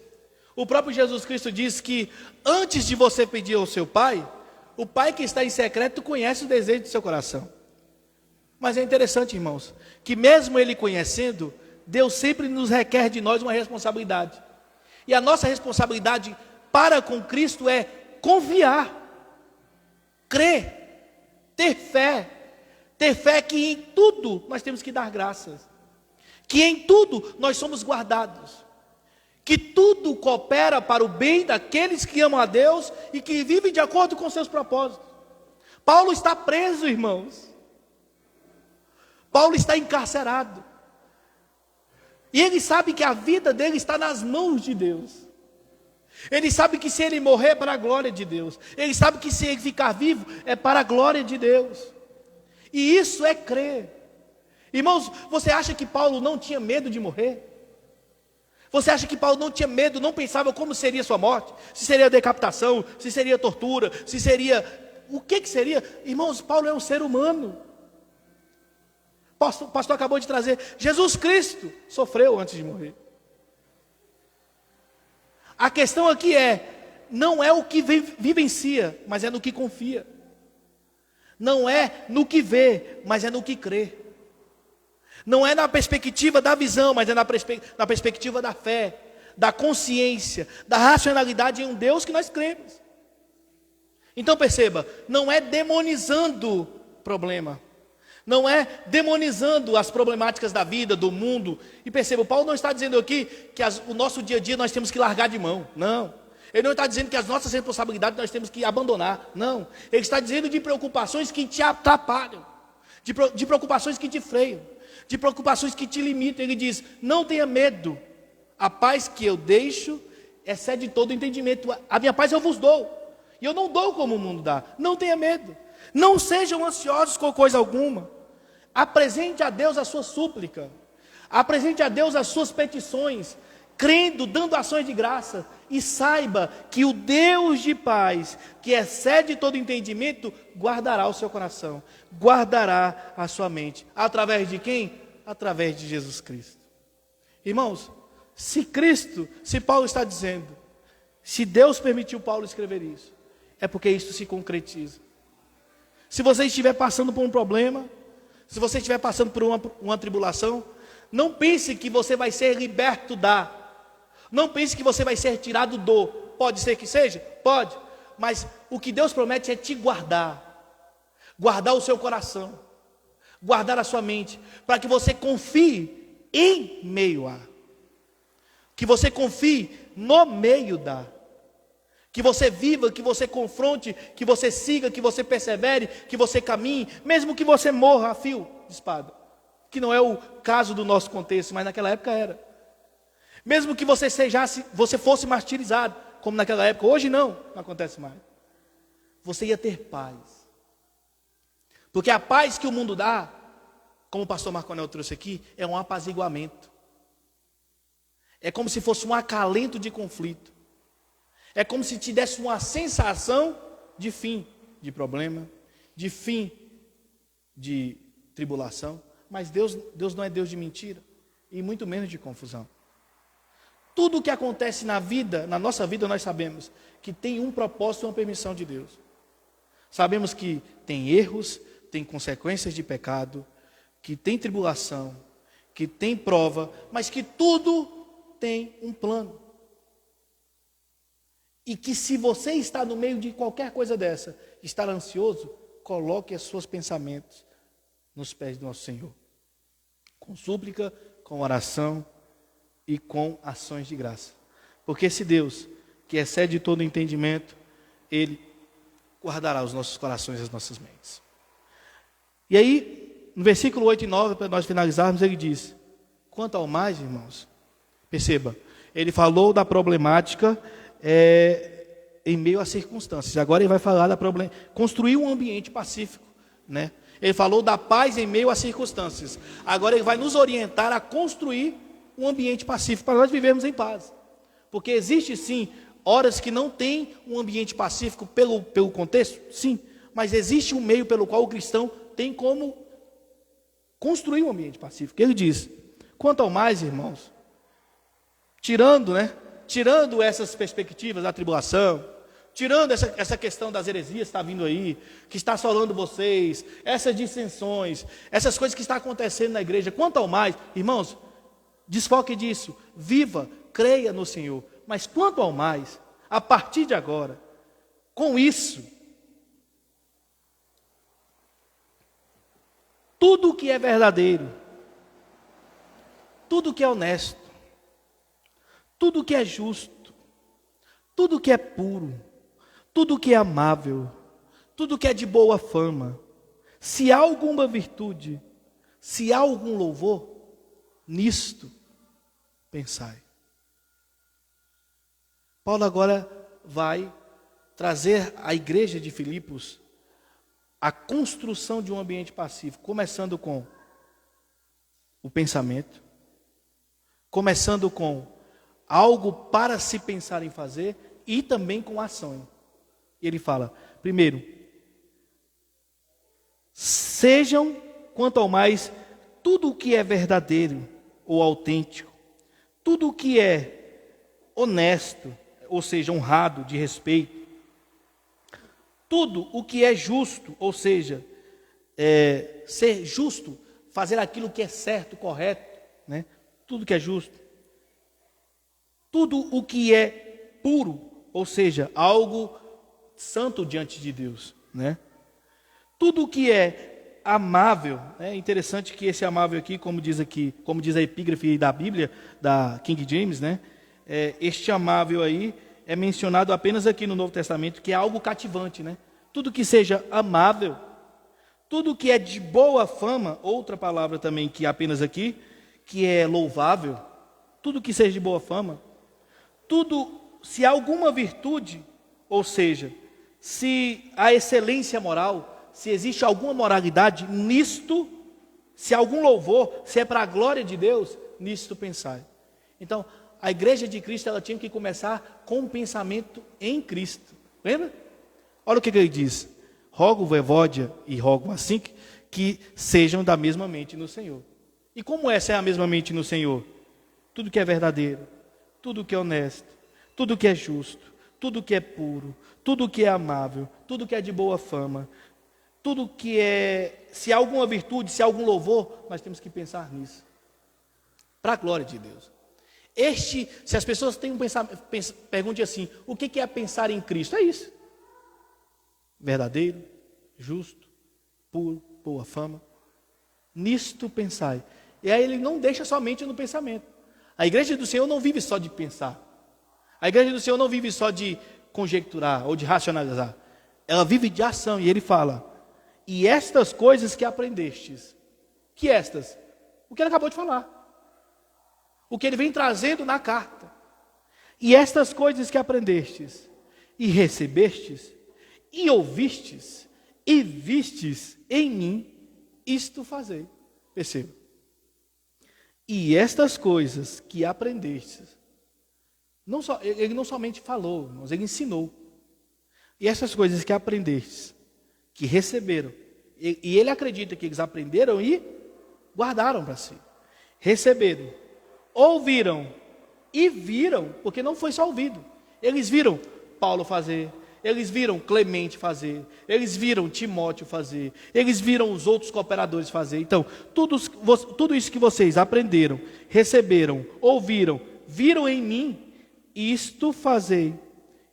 o próprio Jesus Cristo diz que antes de você pedir ao seu Pai, o Pai que está em secreto conhece o desejo do seu coração. Mas é interessante, irmãos, que mesmo Ele conhecendo, Deus sempre nos requer de nós uma responsabilidade. E a nossa responsabilidade para com Cristo é confiar, crer, ter fé que em tudo nós temos que dar graças, que em tudo nós somos guardados, que tudo coopera para o bem daqueles que amam a Deus e que vivem de acordo com seus propósitos. Paulo está preso, irmãos. Paulo está encarcerado. E ele sabe que a vida dele está nas mãos de Deus. Ele sabe que se ele morrer é para a glória de Deus. Ele sabe que se ele ficar vivo é para a glória de Deus. E isso é crer. Irmãos, você acha que Paulo não tinha medo de morrer? Você acha que Paulo não tinha medo, não pensava como seria sua morte? Se seria decapitação, se seria tortura, se seria... O que seria? Irmãos, Paulo é um ser humano. O pastor acabou de trazer, Jesus Cristo sofreu antes de morrer. A questão aqui não é o que vivencia, mas é no que confia. Não é no que vê, mas é no que crê. Não é na perspectiva da visão, mas é na perspectiva da fé, da consciência, da racionalidade em um Deus que nós cremos. Então perceba, não é demonizando o problema. Não é demonizando as problemáticas da vida, do mundo. E perceba, Paulo não está dizendo aqui que o nosso dia a dia nós temos que largar de mão. Não. Ele não está dizendo que as nossas responsabilidades nós temos que abandonar. Não. Ele está dizendo de preocupações que te atrapalham. De preocupações que te freiam. De preocupações que te limitam. Ele diz, não tenha medo. A paz que eu deixo excede todo o entendimento. A minha paz eu vos dou. E eu não dou como o mundo dá. Não tenha medo. Não sejam ansiosos com coisa alguma. Apresente a Deus a sua súplica, apresente a Deus as suas petições, crendo, dando ações de graça, e saiba que o Deus de paz, que excede todo entendimento, guardará o seu coração, guardará a sua mente. Através de quem? Através de Jesus Cristo. Irmãos, se Paulo está dizendo, se Deus permitiu Paulo escrever isso, é porque isso se concretiza. Se você estiver passando por um problema, se você estiver passando por uma tribulação, não pense que você vai ser liberto da. Não pense que você vai ser tirado do. Pode ser que seja? Pode. Mas o que Deus promete é te guardar. Guardar o seu coração. Guardar a sua mente. Para que você confie em meio a. Que você confie no meio da. Que você viva, que você confronte, que você siga, que você persevere, que você caminhe, mesmo que você morra a fio de espada. Que não é o caso do nosso contexto, mas naquela época era. Mesmo que você fosse martirizado, como naquela época, hoje não acontece mais. Você ia ter paz. Porque a paz que o mundo dá, como o pastor Marconel trouxe aqui, é um apaziguamento. É como se fosse um acalento de conflito. É como se te desse uma sensação de fim de problema, de fim de tribulação, mas Deus não é Deus de mentira, e muito menos de confusão. Tudo o que acontece na vida, na nossa vida, nós sabemos que tem um propósito e uma permissão de Deus. Sabemos que tem erros, tem consequências de pecado, que tem tribulação, que tem prova, mas que tudo tem um plano. E que se você está no meio de qualquer coisa dessa, estar ansioso, coloque os seus pensamentos nos pés do nosso Senhor. Com súplica, com oração e com ações de graça. Porque esse Deus, que excede todo entendimento, Ele guardará os nossos corações e as nossas mentes. E aí, no versículo 8 e 9, para nós finalizarmos, ele diz: quanto ao mais, irmãos, perceba, ele falou da problemática em meio às circunstâncias. Agora ele vai falar construir um ambiente pacífico, né? Ele falou da paz em meio às circunstâncias. Agora ele vai nos orientar a construir um ambiente pacífico para nós vivermos em paz. Porque existe sim horas que não tem um ambiente pacífico pelo contexto, sim, mas existe um meio pelo qual o cristão tem como construir um ambiente pacífico. Ele diz: quanto ao mais, irmãos, tirando essas perspectivas da tribulação, tirando essa questão das heresias que está vindo aí, que está assolando vocês, essas dissensões, essas coisas que estão acontecendo na igreja, quanto ao mais, irmãos, desfoque disso, viva, creia no Senhor. Mas quanto ao mais, a partir de agora, com isso, tudo que é verdadeiro, tudo que é honesto, tudo que é justo, tudo que é puro, tudo que é amável, tudo que é de boa fama, se há alguma virtude, se há algum louvor, nisto pensai. Paulo agora vai trazer à igreja de Filipos a construção de um ambiente pacífico, começando com o pensamento, começando com algo para se pensar em fazer e também com ação. Ele fala, primeiro, sejam, quanto ao mais, tudo o que é verdadeiro ou autêntico, tudo o que é honesto, ou seja, honrado, de respeito, tudo o que é justo, ou seja, ser justo, fazer aquilo que é certo, correto, né? Tudo que é justo, tudo o que é puro, ou seja, algo santo diante de Deus, né? Tudo o que é amável, é interessante que esse amável aqui, como diz a epígrafe da Bíblia, da King James, né? Este amável aí é mencionado apenas aqui no Novo Testamento, que é algo cativante, né? Tudo que seja amável, tudo que é de boa fama, outra palavra também que apenas aqui, que é louvável, tudo que seja de boa fama, tudo, se há alguma virtude, ou seja, se há excelência moral, se existe alguma moralidade, nisto, se há algum louvor, se é para a glória de Deus, nisto pensai. Então, a igreja de Cristo, ela tinha que começar com um pensamento em Cristo. Lembra? Olha o que ele diz. Rogo, Evódia, e rogo assim, que sejam da mesma mente no Senhor. E como essa é a mesma mente no Senhor? Tudo que é verdadeiro, tudo que é honesto, tudo que é justo, tudo que é puro, tudo que é amável, tudo que é de boa fama, tudo que é, se há alguma virtude, se há algum louvor, nós temos que pensar nisso. Para a glória de Deus. Se as pessoas têm um pensamento, pergunte assim, o que é pensar em Cristo? É isso. Verdadeiro, justo, puro, boa fama. Nisto pensai. E aí ele não deixa somente no pensamento. A igreja do Senhor não vive só de pensar. A igreja do Senhor não vive só de conjecturar ou de racionalizar. Ela vive de ação. E ele fala, e estas coisas que aprendestes. Que estas? O que ele acabou de falar. O que ele vem trazendo na carta. E estas coisas que aprendestes, e recebestes, e ouvistes, e vistes em mim, isto fazei. Perceba. E estas coisas que aprendestes, ele não somente falou, mas ele ensinou. E essas coisas que aprendestes, que receberam E ele acredita que eles aprenderam e guardaram para si. Receberam, ouviram e viram, porque não foi só ouvido. Eles viram Paulo fazer, eles viram Clemente fazer, eles viram Timóteo fazer, eles viram os outros cooperadores fazer. Então, tudo isso que vocês aprenderam, receberam, ouviram, viram em mim, isto fazei,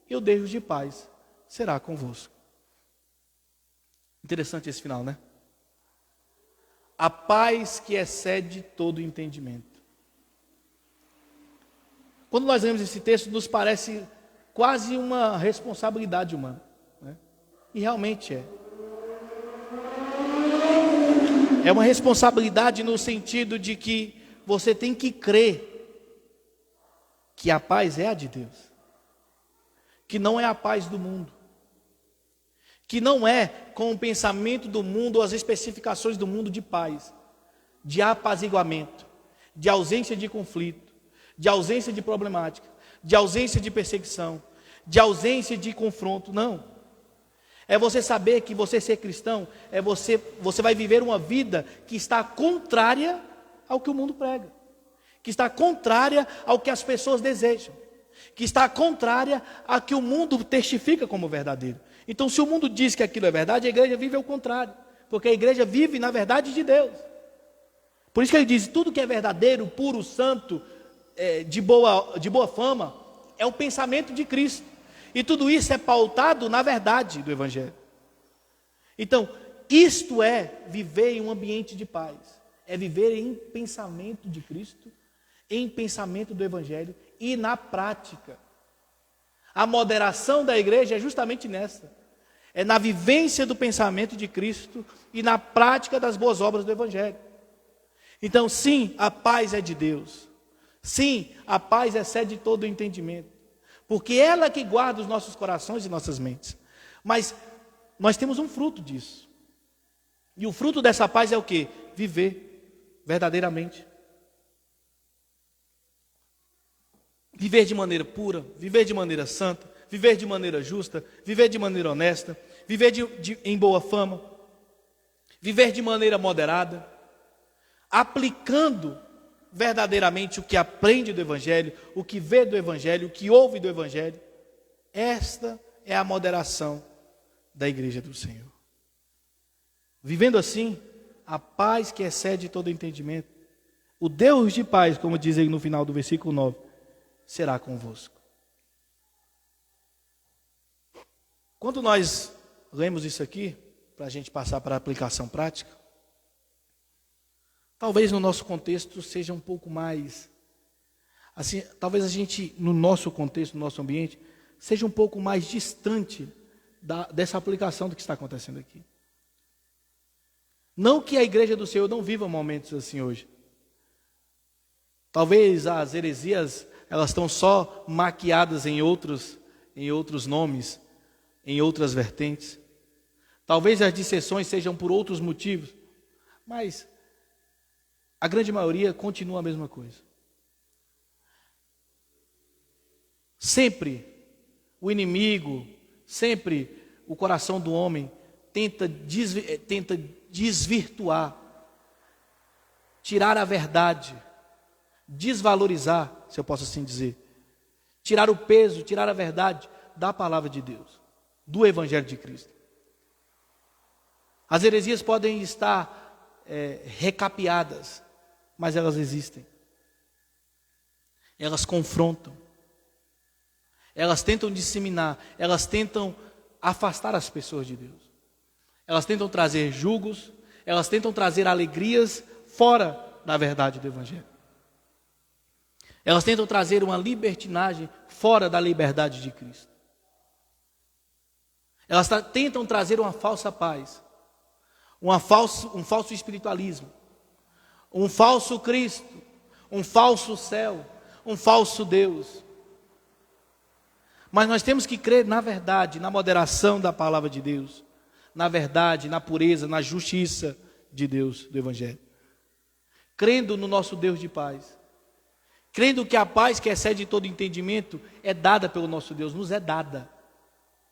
e o Deus de paz será convosco. Interessante esse final, né? A paz que excede todo entendimento. Quando nós lemos esse texto, nos parece quase uma responsabilidade humana, né? E realmente é. É uma responsabilidade no sentido de que você tem que crer que a paz é a de Deus, que não é a paz do mundo, que não é com o pensamento do mundo ou as especificações do mundo de paz, de apaziguamento, de ausência de conflito, de ausência de problemática, de ausência de perseguição, de ausência de confronto. Não. É você saber que você ser cristão, você vai viver uma vida que está contrária ao que o mundo prega, que está contrária ao que as pessoas desejam, que está contrária ao que o mundo testifica como verdadeiro. Então, se o mundo diz que aquilo é verdade, a igreja vive ao contrário, porque a igreja vive na verdade de Deus. Por isso que ele diz, tudo que é verdadeiro, puro, santo, de boa fama, é o pensamento de Cristo. E tudo isso é pautado na verdade do Evangelho. Então, isto é viver em um ambiente de paz. É viver em pensamento de Cristo, em pensamento do Evangelho e na prática. A moderação da igreja é justamente nessa. É na vivência do pensamento de Cristo e na prática das boas obras do Evangelho. Então, sim, a paz é de Deus. Sim, a paz excede todo o entendimento. Porque ela que guarda os nossos corações e nossas mentes. Mas nós temos um fruto disso. E o fruto dessa paz é o quê? Viver verdadeiramente. Viver de maneira pura, viver de maneira santa, viver de maneira justa, viver de maneira honesta, viver em boa fama, viver de maneira moderada, aplicando verdadeiramente o que aprende do Evangelho, o que vê do Evangelho, o que ouve do Evangelho. Esta é a moderação da igreja do Senhor. Vivendo assim, a paz que excede todo entendimento, o Deus de paz, como diz aí no final do versículo 9, será convosco. Quando nós lemos isso aqui, para a gente passar para a aplicação prática, talvez no nosso contexto seja um pouco mais, assim, talvez a gente, no nosso contexto, no nosso ambiente, seja um pouco mais distante dessa aplicação do que está acontecendo aqui. Não que a igreja do Senhor não viva momentos assim hoje. Talvez as heresias, elas estão só maquiadas em outros nomes, em outras vertentes. Talvez as dissensões sejam por outros motivos, mas a grande maioria continua a mesma coisa. Sempre o inimigo, sempre o coração do homem tenta desvirtuar, tirar a verdade, desvalorizar, se eu posso assim dizer, tirar o peso, tirar a verdade da palavra de Deus, do Evangelho de Cristo. As heresias podem estar recapeadas, mas elas existem. Elas confrontam, elas tentam disseminar, elas tentam afastar as pessoas de Deus. Elas tentam trazer julgos, elas tentam trazer alegrias fora da verdade do Evangelho. Elas tentam trazer uma libertinagem fora da liberdade de Cristo. Elas tentam trazer uma falsa paz, um falso espiritualismo, um falso Cristo, um falso céu, um falso Deus. Mas nós temos que crer na verdade, na moderação da palavra de Deus, na verdade, na pureza, na justiça de Deus, do Evangelho. Crendo no nosso Deus de paz. Crendo que a paz que excede todo entendimento é dada pelo nosso Deus, nos é dada.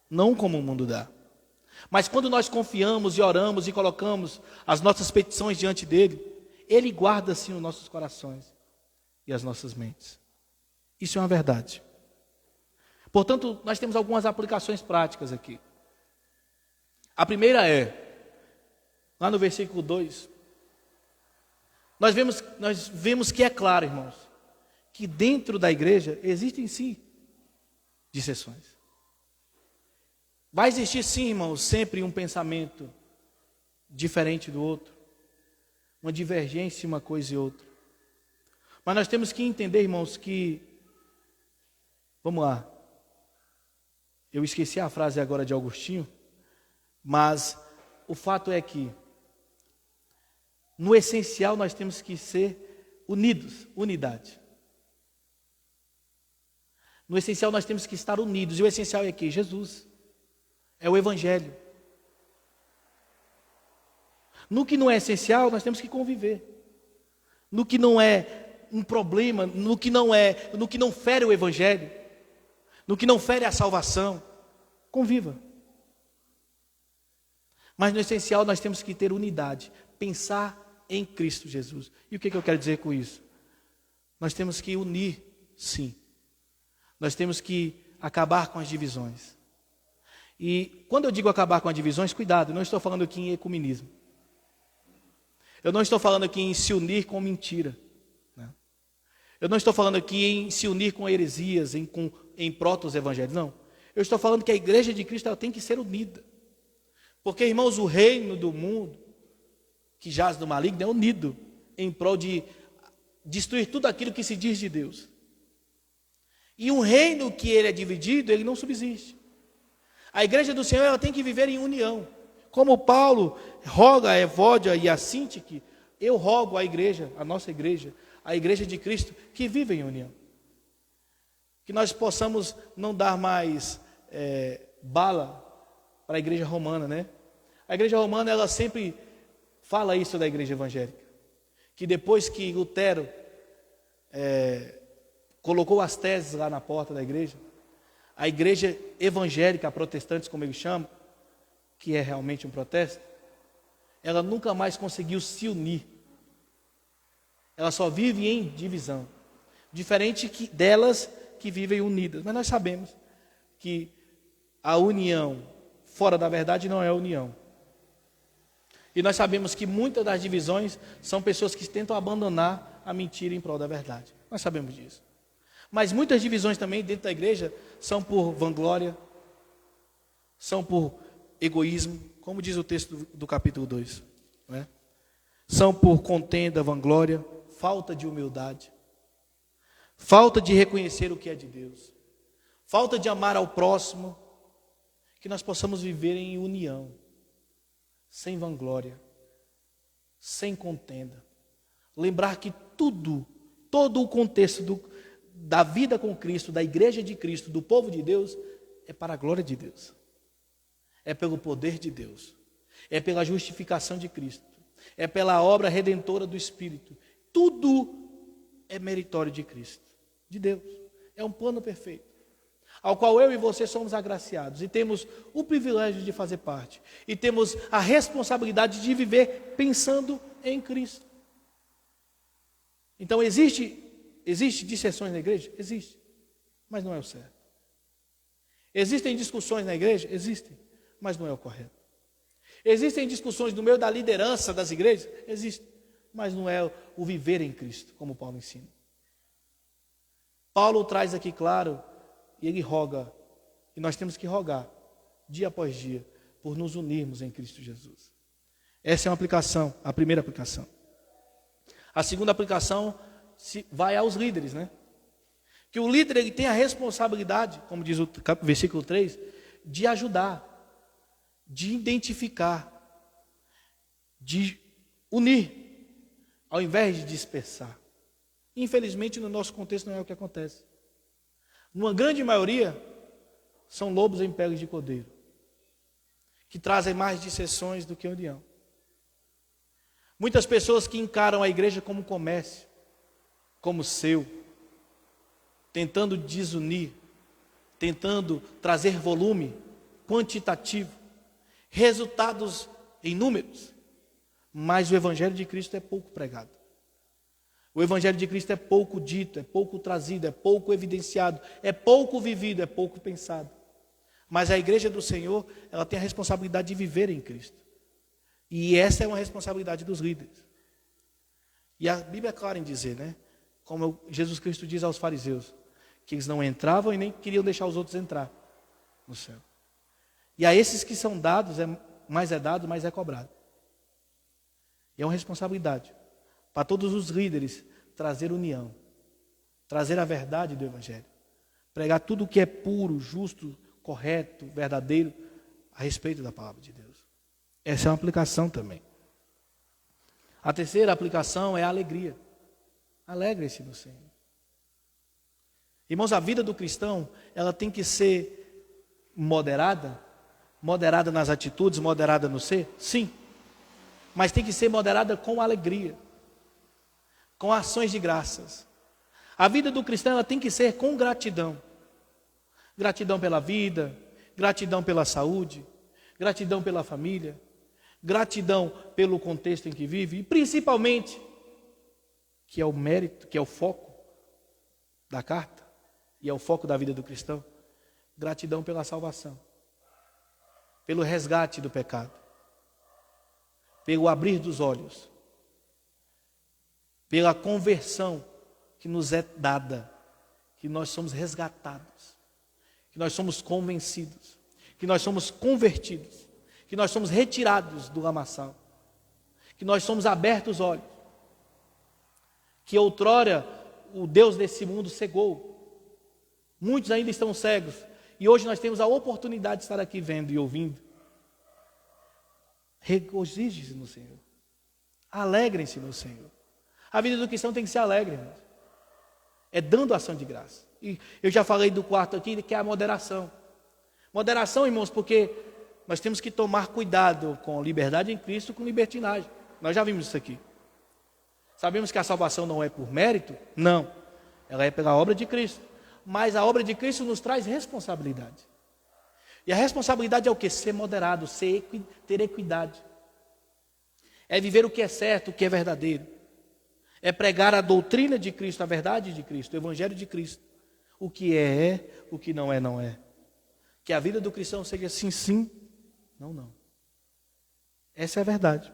Não como o mundo dá. Mas quando nós confiamos e oramos e colocamos as nossas petições diante dele, ele guarda sim os nossos corações e as nossas mentes. Isso é uma verdade. Portanto, nós temos algumas aplicações práticas aqui. A primeira é, lá no versículo 2, nós vemos que é claro, irmãos, que dentro da igreja existem sim dissensões. Vai existir sim, irmãos, sempre um pensamento diferente do outro, uma divergência, uma coisa e outra. Mas nós temos que entender, irmãos, que, vamos lá, eu esqueci a frase agora de Agostinho, mas o fato é que, no essencial, nós temos que ser unidos, unidade. No essencial, nós temos que estar unidos, e o essencial é que Jesus é o Evangelho. No que não é essencial, nós temos que conviver. No que não é um problema, no que não fere o Evangelho, no que não fere a salvação, conviva. Mas no essencial nós temos que ter unidade, pensar em Cristo Jesus. E o que eu quero dizer com isso? Nós temos que unir, sim. Nós temos que acabar com as divisões. E quando eu digo acabar com as divisões, cuidado, eu não estou falando aqui em ecumenismo. Eu não estou falando aqui em se unir com mentira. Eu não estou falando aqui em se unir com heresias, em proto-evangelhos, não. Eu estou falando que a igreja de Cristo ela tem que ser unida. Porque, irmãos, o reino do mundo, que jaz no maligno, é unido em prol de destruir tudo aquilo que se diz de Deus. E um reino que ele é dividido, ele não subsiste. A igreja do Senhor ela tem que viver em união. Como Paulo roga a Evódia e a Sintique, eu rogo à igreja, a nossa igreja, a igreja de Cristo, que vive em união. Que nós possamos não dar mais bala para a igreja romana, né? A igreja romana, ela sempre fala isso da igreja evangélica. Que depois que Lutero colocou as teses lá na porta da igreja, a igreja evangélica, a protestante, como eles chamam, que é realmente um protesto, ela nunca mais conseguiu se unir. Ela só vive em divisão. Diferente delas que vivem unidas. Mas nós sabemos que a união fora da verdade não é união. E nós sabemos que muitas das divisões são pessoas que tentam abandonar a mentira em prol da verdade. Nós sabemos disso. Mas muitas divisões também dentro da igreja são por vanglória, são por egoísmo, como diz o texto do capítulo 2. Né? São por contenda, vanglória, falta de humildade, falta de reconhecer o que é de Deus, falta de amar ao próximo, que nós possamos viver em união, sem vanglória, sem contenda. Lembrar que todo o contexto da vida com Cristo, da igreja de Cristo, do povo de Deus, é para a glória de Deus. É pelo poder de Deus. É pela justificação de Cristo. É pela obra redentora do Espírito. Tudo é meritório de Cristo, de Deus. É um plano perfeito, ao qual eu e você somos agraciados e temos o privilégio de fazer parte. E temos a responsabilidade de viver pensando em Cristo. Então existe dissensões na igreja? Existe, mas não é o certo. Existem discussões na igreja? Existem, mas não é o correto. Existem discussões no meio da liderança das igrejas? Existem, mas não é o viver em Cristo, como Paulo ensina. Paulo traz aqui claro, e ele roga, e nós temos que rogar, dia após dia, por nos unirmos em Cristo Jesus. Essa é uma aplicação, a primeira aplicação. A segunda aplicação vai aos líderes, né? Que o líder ele tem a responsabilidade, como diz o versículo 3, de ajudar, de identificar, de unir, ao invés de dispersar. Infelizmente, no nosso contexto não é o que acontece. Numa grande maioria, são lobos em pele de cordeiro, que trazem mais dissensões do que união. Muitas pessoas que encaram a igreja como comércio, como seu, tentando desunir, tentando trazer volume quantitativo, resultados inúmeros, mas o Evangelho de Cristo é pouco pregado. O Evangelho de Cristo é pouco dito, é pouco trazido, é pouco evidenciado, é pouco vivido, é pouco pensado. Mas a igreja do Senhor, ela tem a responsabilidade de viver em Cristo. E essa é uma responsabilidade dos líderes. E a Bíblia é clara em dizer, né? Como Jesus Cristo diz aos fariseus, que eles não entravam e nem queriam deixar os outros entrar no céu. E a esses que são dados, mais é dado, mais é cobrado. E é uma responsabilidade para todos os líderes trazer união, trazer a verdade do Evangelho, pregar tudo o que é puro, justo, correto, verdadeiro, a respeito da palavra de Deus. Essa é uma aplicação também. A terceira aplicação é a alegria. Alegre-se no Senhor. Irmãos, a vida do cristão, ela tem que ser moderada nas atitudes, moderada no ser? Sim. Mas tem que ser moderada com alegria, com ações de graças. A vida do cristão, ela tem que ser com gratidão. Gratidão pela vida, gratidão pela saúde, gratidão pela família, gratidão pelo contexto em que vive, e principalmente, que é o mérito, que é o foco da carta, e é o foco da vida do cristão, gratidão pela salvação, pelo resgate do pecado, pelo abrir dos olhos, pela conversão que nos é dada, que nós somos resgatados, que nós somos convencidos, que nós somos convertidos, que nós somos retirados do lamaçal, que nós somos abertos os olhos, que outrora o Deus desse mundo cegou, muitos ainda estão cegos, e hoje nós temos a oportunidade de estar aqui vendo e ouvindo. Regozije-se no Senhor, alegrem-se no Senhor. A vida do cristão tem que ser alegre, irmãos. É dando ação de graça. E eu já falei do quarto aqui, que é a moderação. Moderação, irmãos, porque nós temos que tomar cuidado com liberdade em Cristo, com libertinagem. Nós já vimos isso aqui. Sabemos que a salvação não é por mérito? Não. Ela é pela obra de Cristo. Mas a obra de Cristo nos traz responsabilidade. E a responsabilidade é o quê? Ser moderado, ter equidade. É viver o que é certo, o que é verdadeiro. É pregar a doutrina de Cristo, a verdade de Cristo, o Evangelho de Cristo. O que é, o que não é, não é. Que a vida do cristão seja sim, sim, não, não. Essa é a verdade.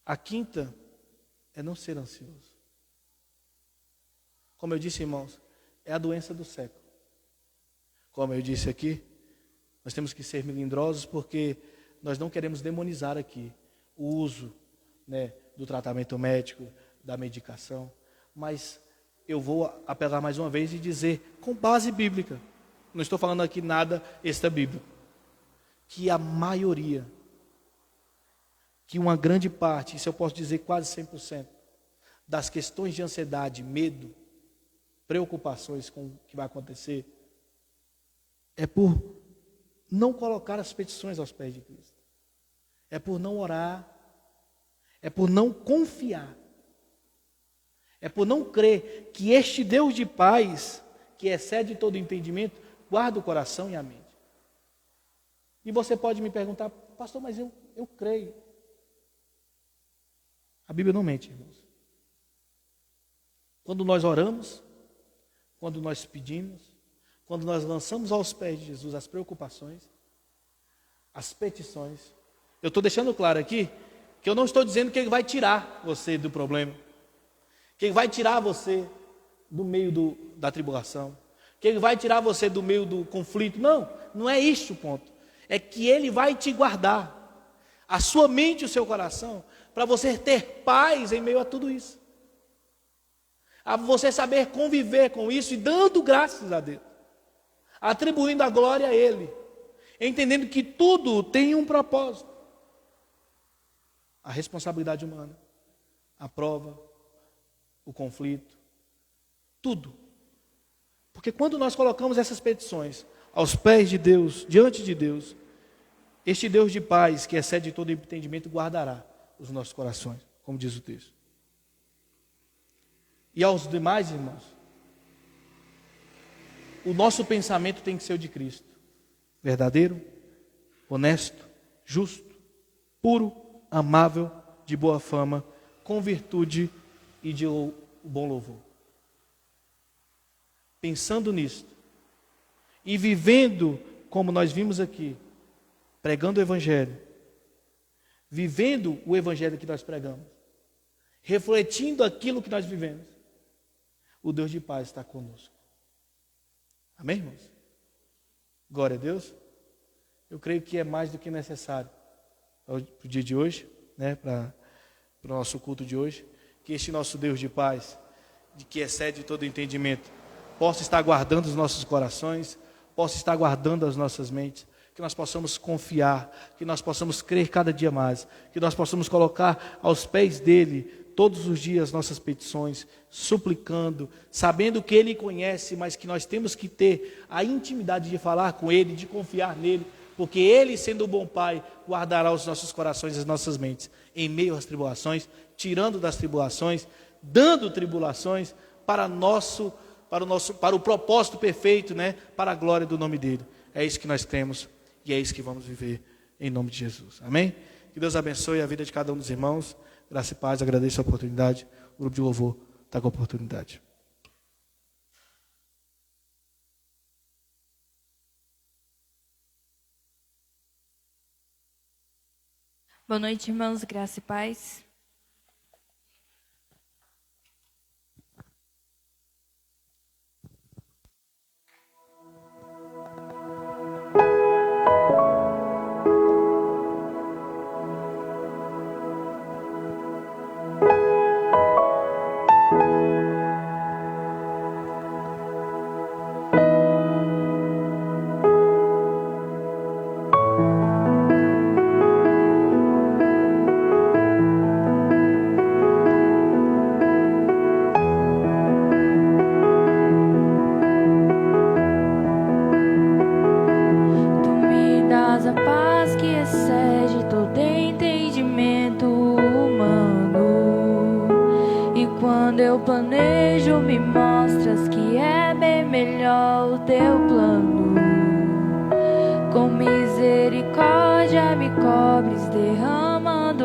A quinta é não ser ansioso. Como eu disse, irmãos, é a doença do século. Como eu disse aqui, nós temos que ser melindrosos porque nós não queremos demonizar aqui o uso, né, do tratamento médico, da medicação, mas eu vou apelar mais uma vez e dizer, com base bíblica, não estou falando aqui nada extra-bíblico, que a maioria, que uma grande parte, isso eu posso dizer quase 100%, das questões de ansiedade, medo, preocupações com o que vai acontecer, é por não colocar as petições aos pés de Cristo, é por não orar, é por não confiar, é por não crer que este Deus de paz, que excede todo entendimento, guarda o coração e a mente. E você pode me perguntar, pastor, mas eu creio. A Bíblia não mente, irmãos. Quando nós oramos, quando nós pedimos, quando nós lançamos aos pés de Jesus as preocupações, as petições, eu estou deixando claro aqui, que eu não estou dizendo que Ele vai tirar você do problema, que Ele vai tirar você do meio da tribulação, que Ele vai tirar você do meio do conflito. Não, não é isso o ponto. É que Ele vai te guardar, a sua mente e o seu coração, para você ter paz em meio a tudo isso. A você saber conviver com isso e dando graças a Deus, atribuindo a glória a Ele, entendendo que tudo tem um propósito. A responsabilidade humana, a prova, o conflito, tudo. Porque quando nós colocamos essas petições aos pés de Deus, diante de Deus, este Deus de paz, que excede todo entendimento, guardará os nossos corações, como diz o texto. E aos demais, irmãos, o nosso pensamento tem que ser o de Cristo, verdadeiro, honesto, justo, puro, amável, de boa fama, com virtude e de bom louvor. Pensando nisto e vivendo como nós vimos aqui, pregando o Evangelho, vivendo o Evangelho que nós pregamos, refletindo aquilo que nós vivemos, o Deus de paz está conosco. Amém, irmãos? Glória a Deus. Eu creio que é mais do que necessário para o dia de hoje, né, para o nosso culto de hoje, que este nosso Deus de paz, de que excede todo entendimento, possa estar guardando os nossos corações, possa estar guardando as nossas mentes, que nós possamos confiar, que nós possamos crer cada dia mais, que nós possamos colocar aos pés dele todos os dias nossas petições, suplicando, sabendo que ele conhece, mas que nós temos que ter a intimidade de falar com ele, de confiar nele, porque ele, sendo o bom Pai, guardará os nossos corações e as nossas mentes em meio às tribulações, tirando das tribulações, dando tribulações para o propósito perfeito, né, para a glória do nome dele. É isso que nós temos e é isso que vamos viver em nome de Jesus. Amém? Que Deus abençoe a vida de cada um dos irmãos. Graça e paz, agradeço a oportunidade. O grupo de louvor está com a oportunidade. Boa noite, irmãos, graça e paz.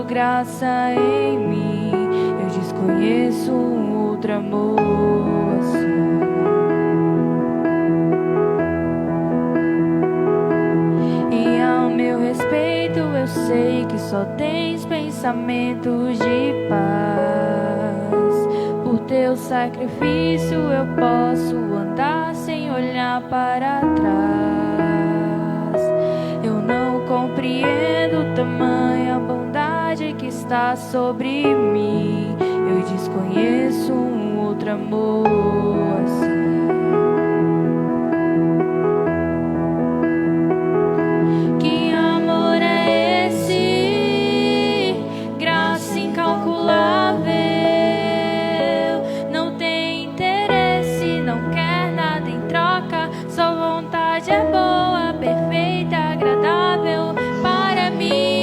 Graça em mim, eu desconheço um outro amor assim. E ao meu respeito eu sei que só tens pensamentos de paz. Por teu sacrifício eu posso andar sem olhar para trás. Eu não compreendo tamanha bondade que está sobre mim. Eu desconheço um outro amor assim. Que amor é esse? Graça incalculável. Não tem interesse, não quer nada em troca. Sua vontade é boa, perfeita, agradável para mim.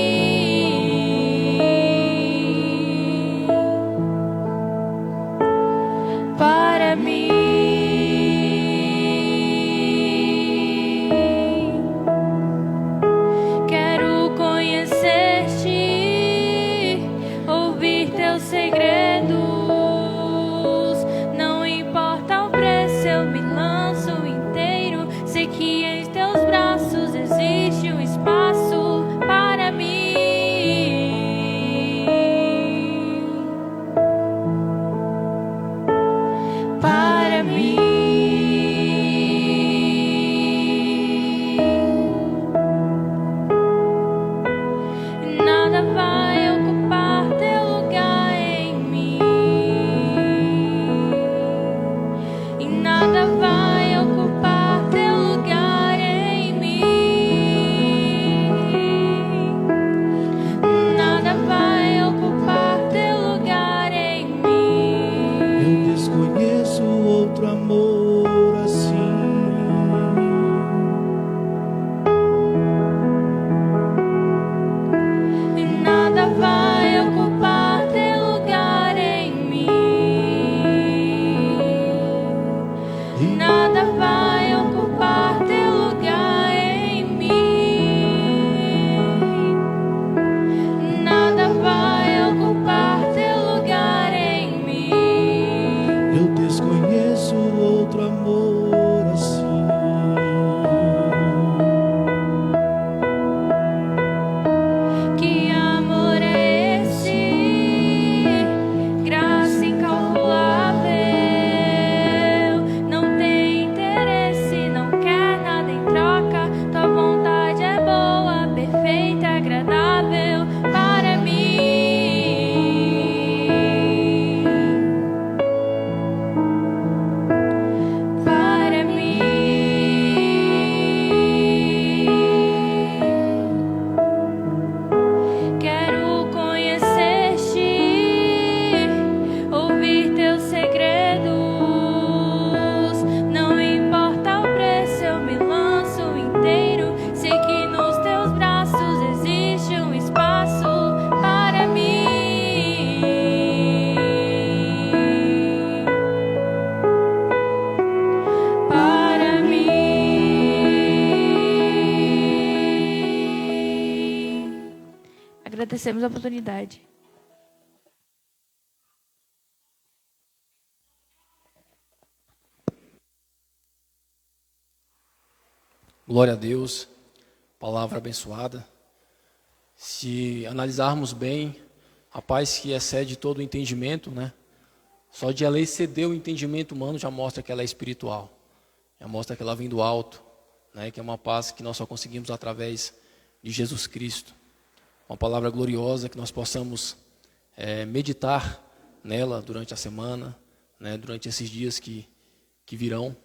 Para mim. Agradecemos a oportunidade. Glória a Deus, palavra abençoada. Se analisarmos bem, a paz que excede todo o entendimento, né? Só de ela exceder o entendimento humano já mostra que ela é espiritual. Já mostra que ela vem do alto, né? Que é uma paz que nós só conseguimos através de Jesus Cristo. Uma palavra gloriosa que nós possamos meditar nela durante a semana, né? Durante esses dias que virão,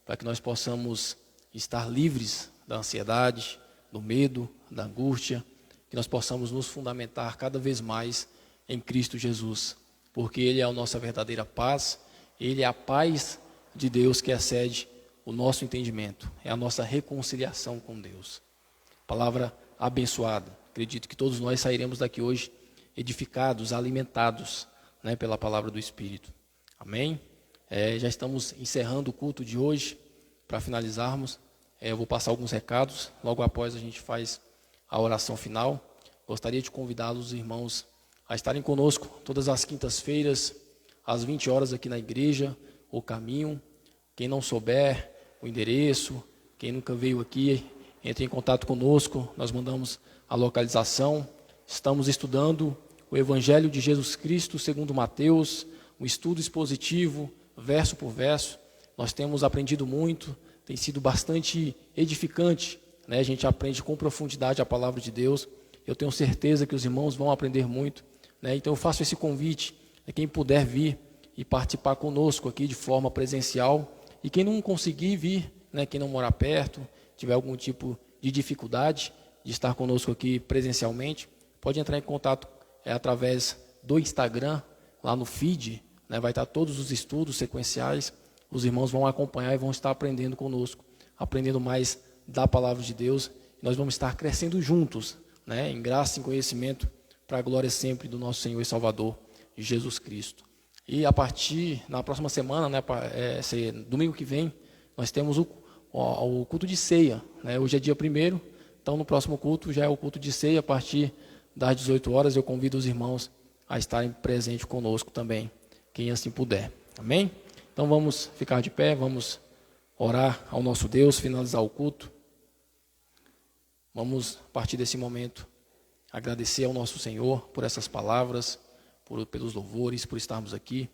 para que nós possamos estar livres da ansiedade, do medo, da angústia, que nós possamos nos fundamentar cada vez mais em Cristo Jesus, porque Ele é a nossa verdadeira paz, Ele é a paz de Deus que excede o nosso entendimento, é a nossa reconciliação com Deus. Palavra abençoada. Acredito que todos nós sairemos daqui hoje edificados, alimentados, né, pela palavra do Espírito. Amém? Já estamos encerrando o culto de hoje. Para finalizarmos, eu vou passar alguns recados. Logo após a gente faz a oração final. Gostaria de convidá-los, os irmãos, a estarem conosco todas as quintas-feiras, às 20 horas aqui na igreja, o caminho. Quem não souber o endereço, quem nunca veio aqui, entre em contato conosco. Nós mandamos a localização. Estamos estudando o Evangelho de Jesus Cristo segundo Mateus, um estudo expositivo, verso por verso. Nós temos aprendido muito, tem sido bastante edificante, né? A gente aprende com profundidade a palavra de Deus. Eu tenho certeza que os irmãos vão aprender muito, né? Então eu faço esse convite, quem puder vir e participar conosco aqui de forma presencial, e quem não conseguir vir, né? Quem não morar perto, tiver algum tipo de dificuldade de estar conosco aqui presencialmente, pode entrar em contato através do Instagram, lá no feed, né? Vai estar todos os estudos sequenciais. Os irmãos vão acompanhar e vão estar aprendendo conosco, aprendendo mais da palavra de Deus. Nós vamos estar crescendo juntos, né, em graça e em conhecimento, para a glória sempre do nosso Senhor e Salvador, Jesus Cristo. E a partir, na próxima semana, né, domingo que vem, nós temos o culto de ceia. Né? Hoje é dia 1º, então no próximo culto já é o culto de ceia, a partir das 18 horas. Eu convido os irmãos a estarem presentes conosco também, quem assim puder. Amém? Então vamos ficar de pé, vamos orar ao nosso Deus, finalizar o culto. Vamos, a partir desse momento, agradecer ao nosso Senhor por essas palavras, pelos louvores, por estarmos aqui.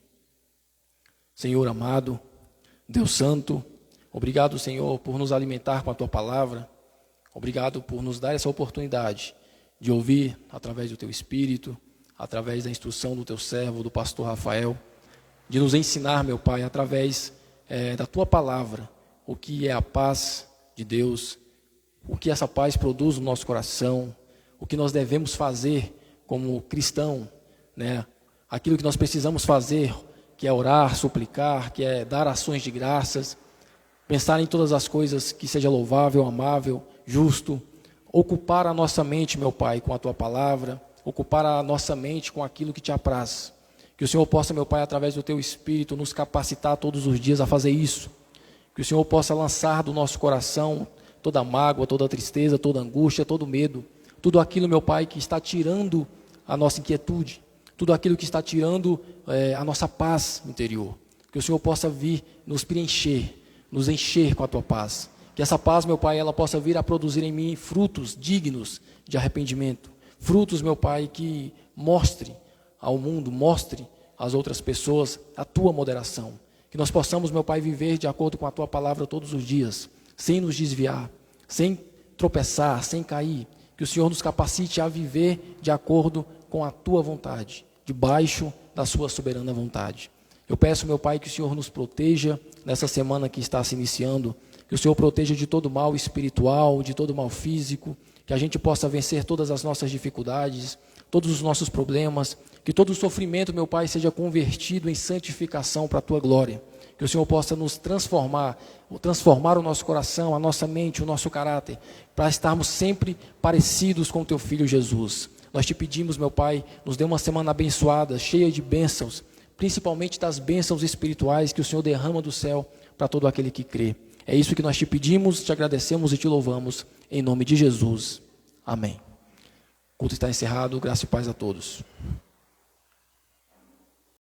Senhor amado, Deus Santo, obrigado, Senhor, por nos alimentar com a Tua palavra. Obrigado por nos dar essa oportunidade de ouvir através do Teu Espírito, através da instrução do Teu servo, do pastor Rafael, de nos ensinar, meu Pai, através da Tua palavra, o que é a paz de Deus, o que essa paz produz no nosso coração, o que nós devemos fazer como cristão, né? Aquilo que nós precisamos fazer, que é orar, suplicar, que é dar ações de graças, pensar em todas as coisas que seja louvável, amável, justo, ocupar a nossa mente, meu Pai, com a Tua palavra, ocupar a nossa mente com aquilo que Te apraz. Que o Senhor possa, meu Pai, através do Teu Espírito, nos capacitar todos os dias a fazer isso. Que o Senhor possa lançar do nosso coração toda mágoa, toda tristeza, toda angústia, todo medo. Tudo aquilo, meu Pai, que está tirando a nossa inquietude. Tudo aquilo que está tirando a nossa paz interior. Que o Senhor possa vir nos preencher, nos encher com a Tua paz. Que essa paz, meu Pai, ela possa vir a produzir em mim frutos dignos de arrependimento. Frutos, meu Pai, que mostre ao mundo, mostre às outras pessoas a Tua moderação. Que nós possamos, meu Pai, viver de acordo com a Tua palavra todos os dias, sem nos desviar, sem tropeçar, sem cair. Que o Senhor nos capacite a viver de acordo com a Tua vontade, debaixo da Sua soberana vontade. Eu peço, meu Pai, que o Senhor nos proteja nessa semana que está se iniciando, que o Senhor proteja de todo mal espiritual, de todo mal físico, que a gente possa vencer todas as nossas dificuldades, todos os nossos problemas, que todo o sofrimento, meu Pai, seja convertido em santificação para a Tua glória. Que o Senhor possa nos transformar o nosso coração, a nossa mente, o nosso caráter, para estarmos sempre parecidos com o Teu Filho Jesus. Nós Te pedimos, meu Pai, nos dê uma semana abençoada, cheia de bênçãos, principalmente das bênçãos espirituais que o Senhor derrama do céu para todo aquele que crê. É isso que nós Te pedimos, Te agradecemos e Te louvamos, em nome de Jesus. Amém. O culto está encerrado. Graça e paz a todos.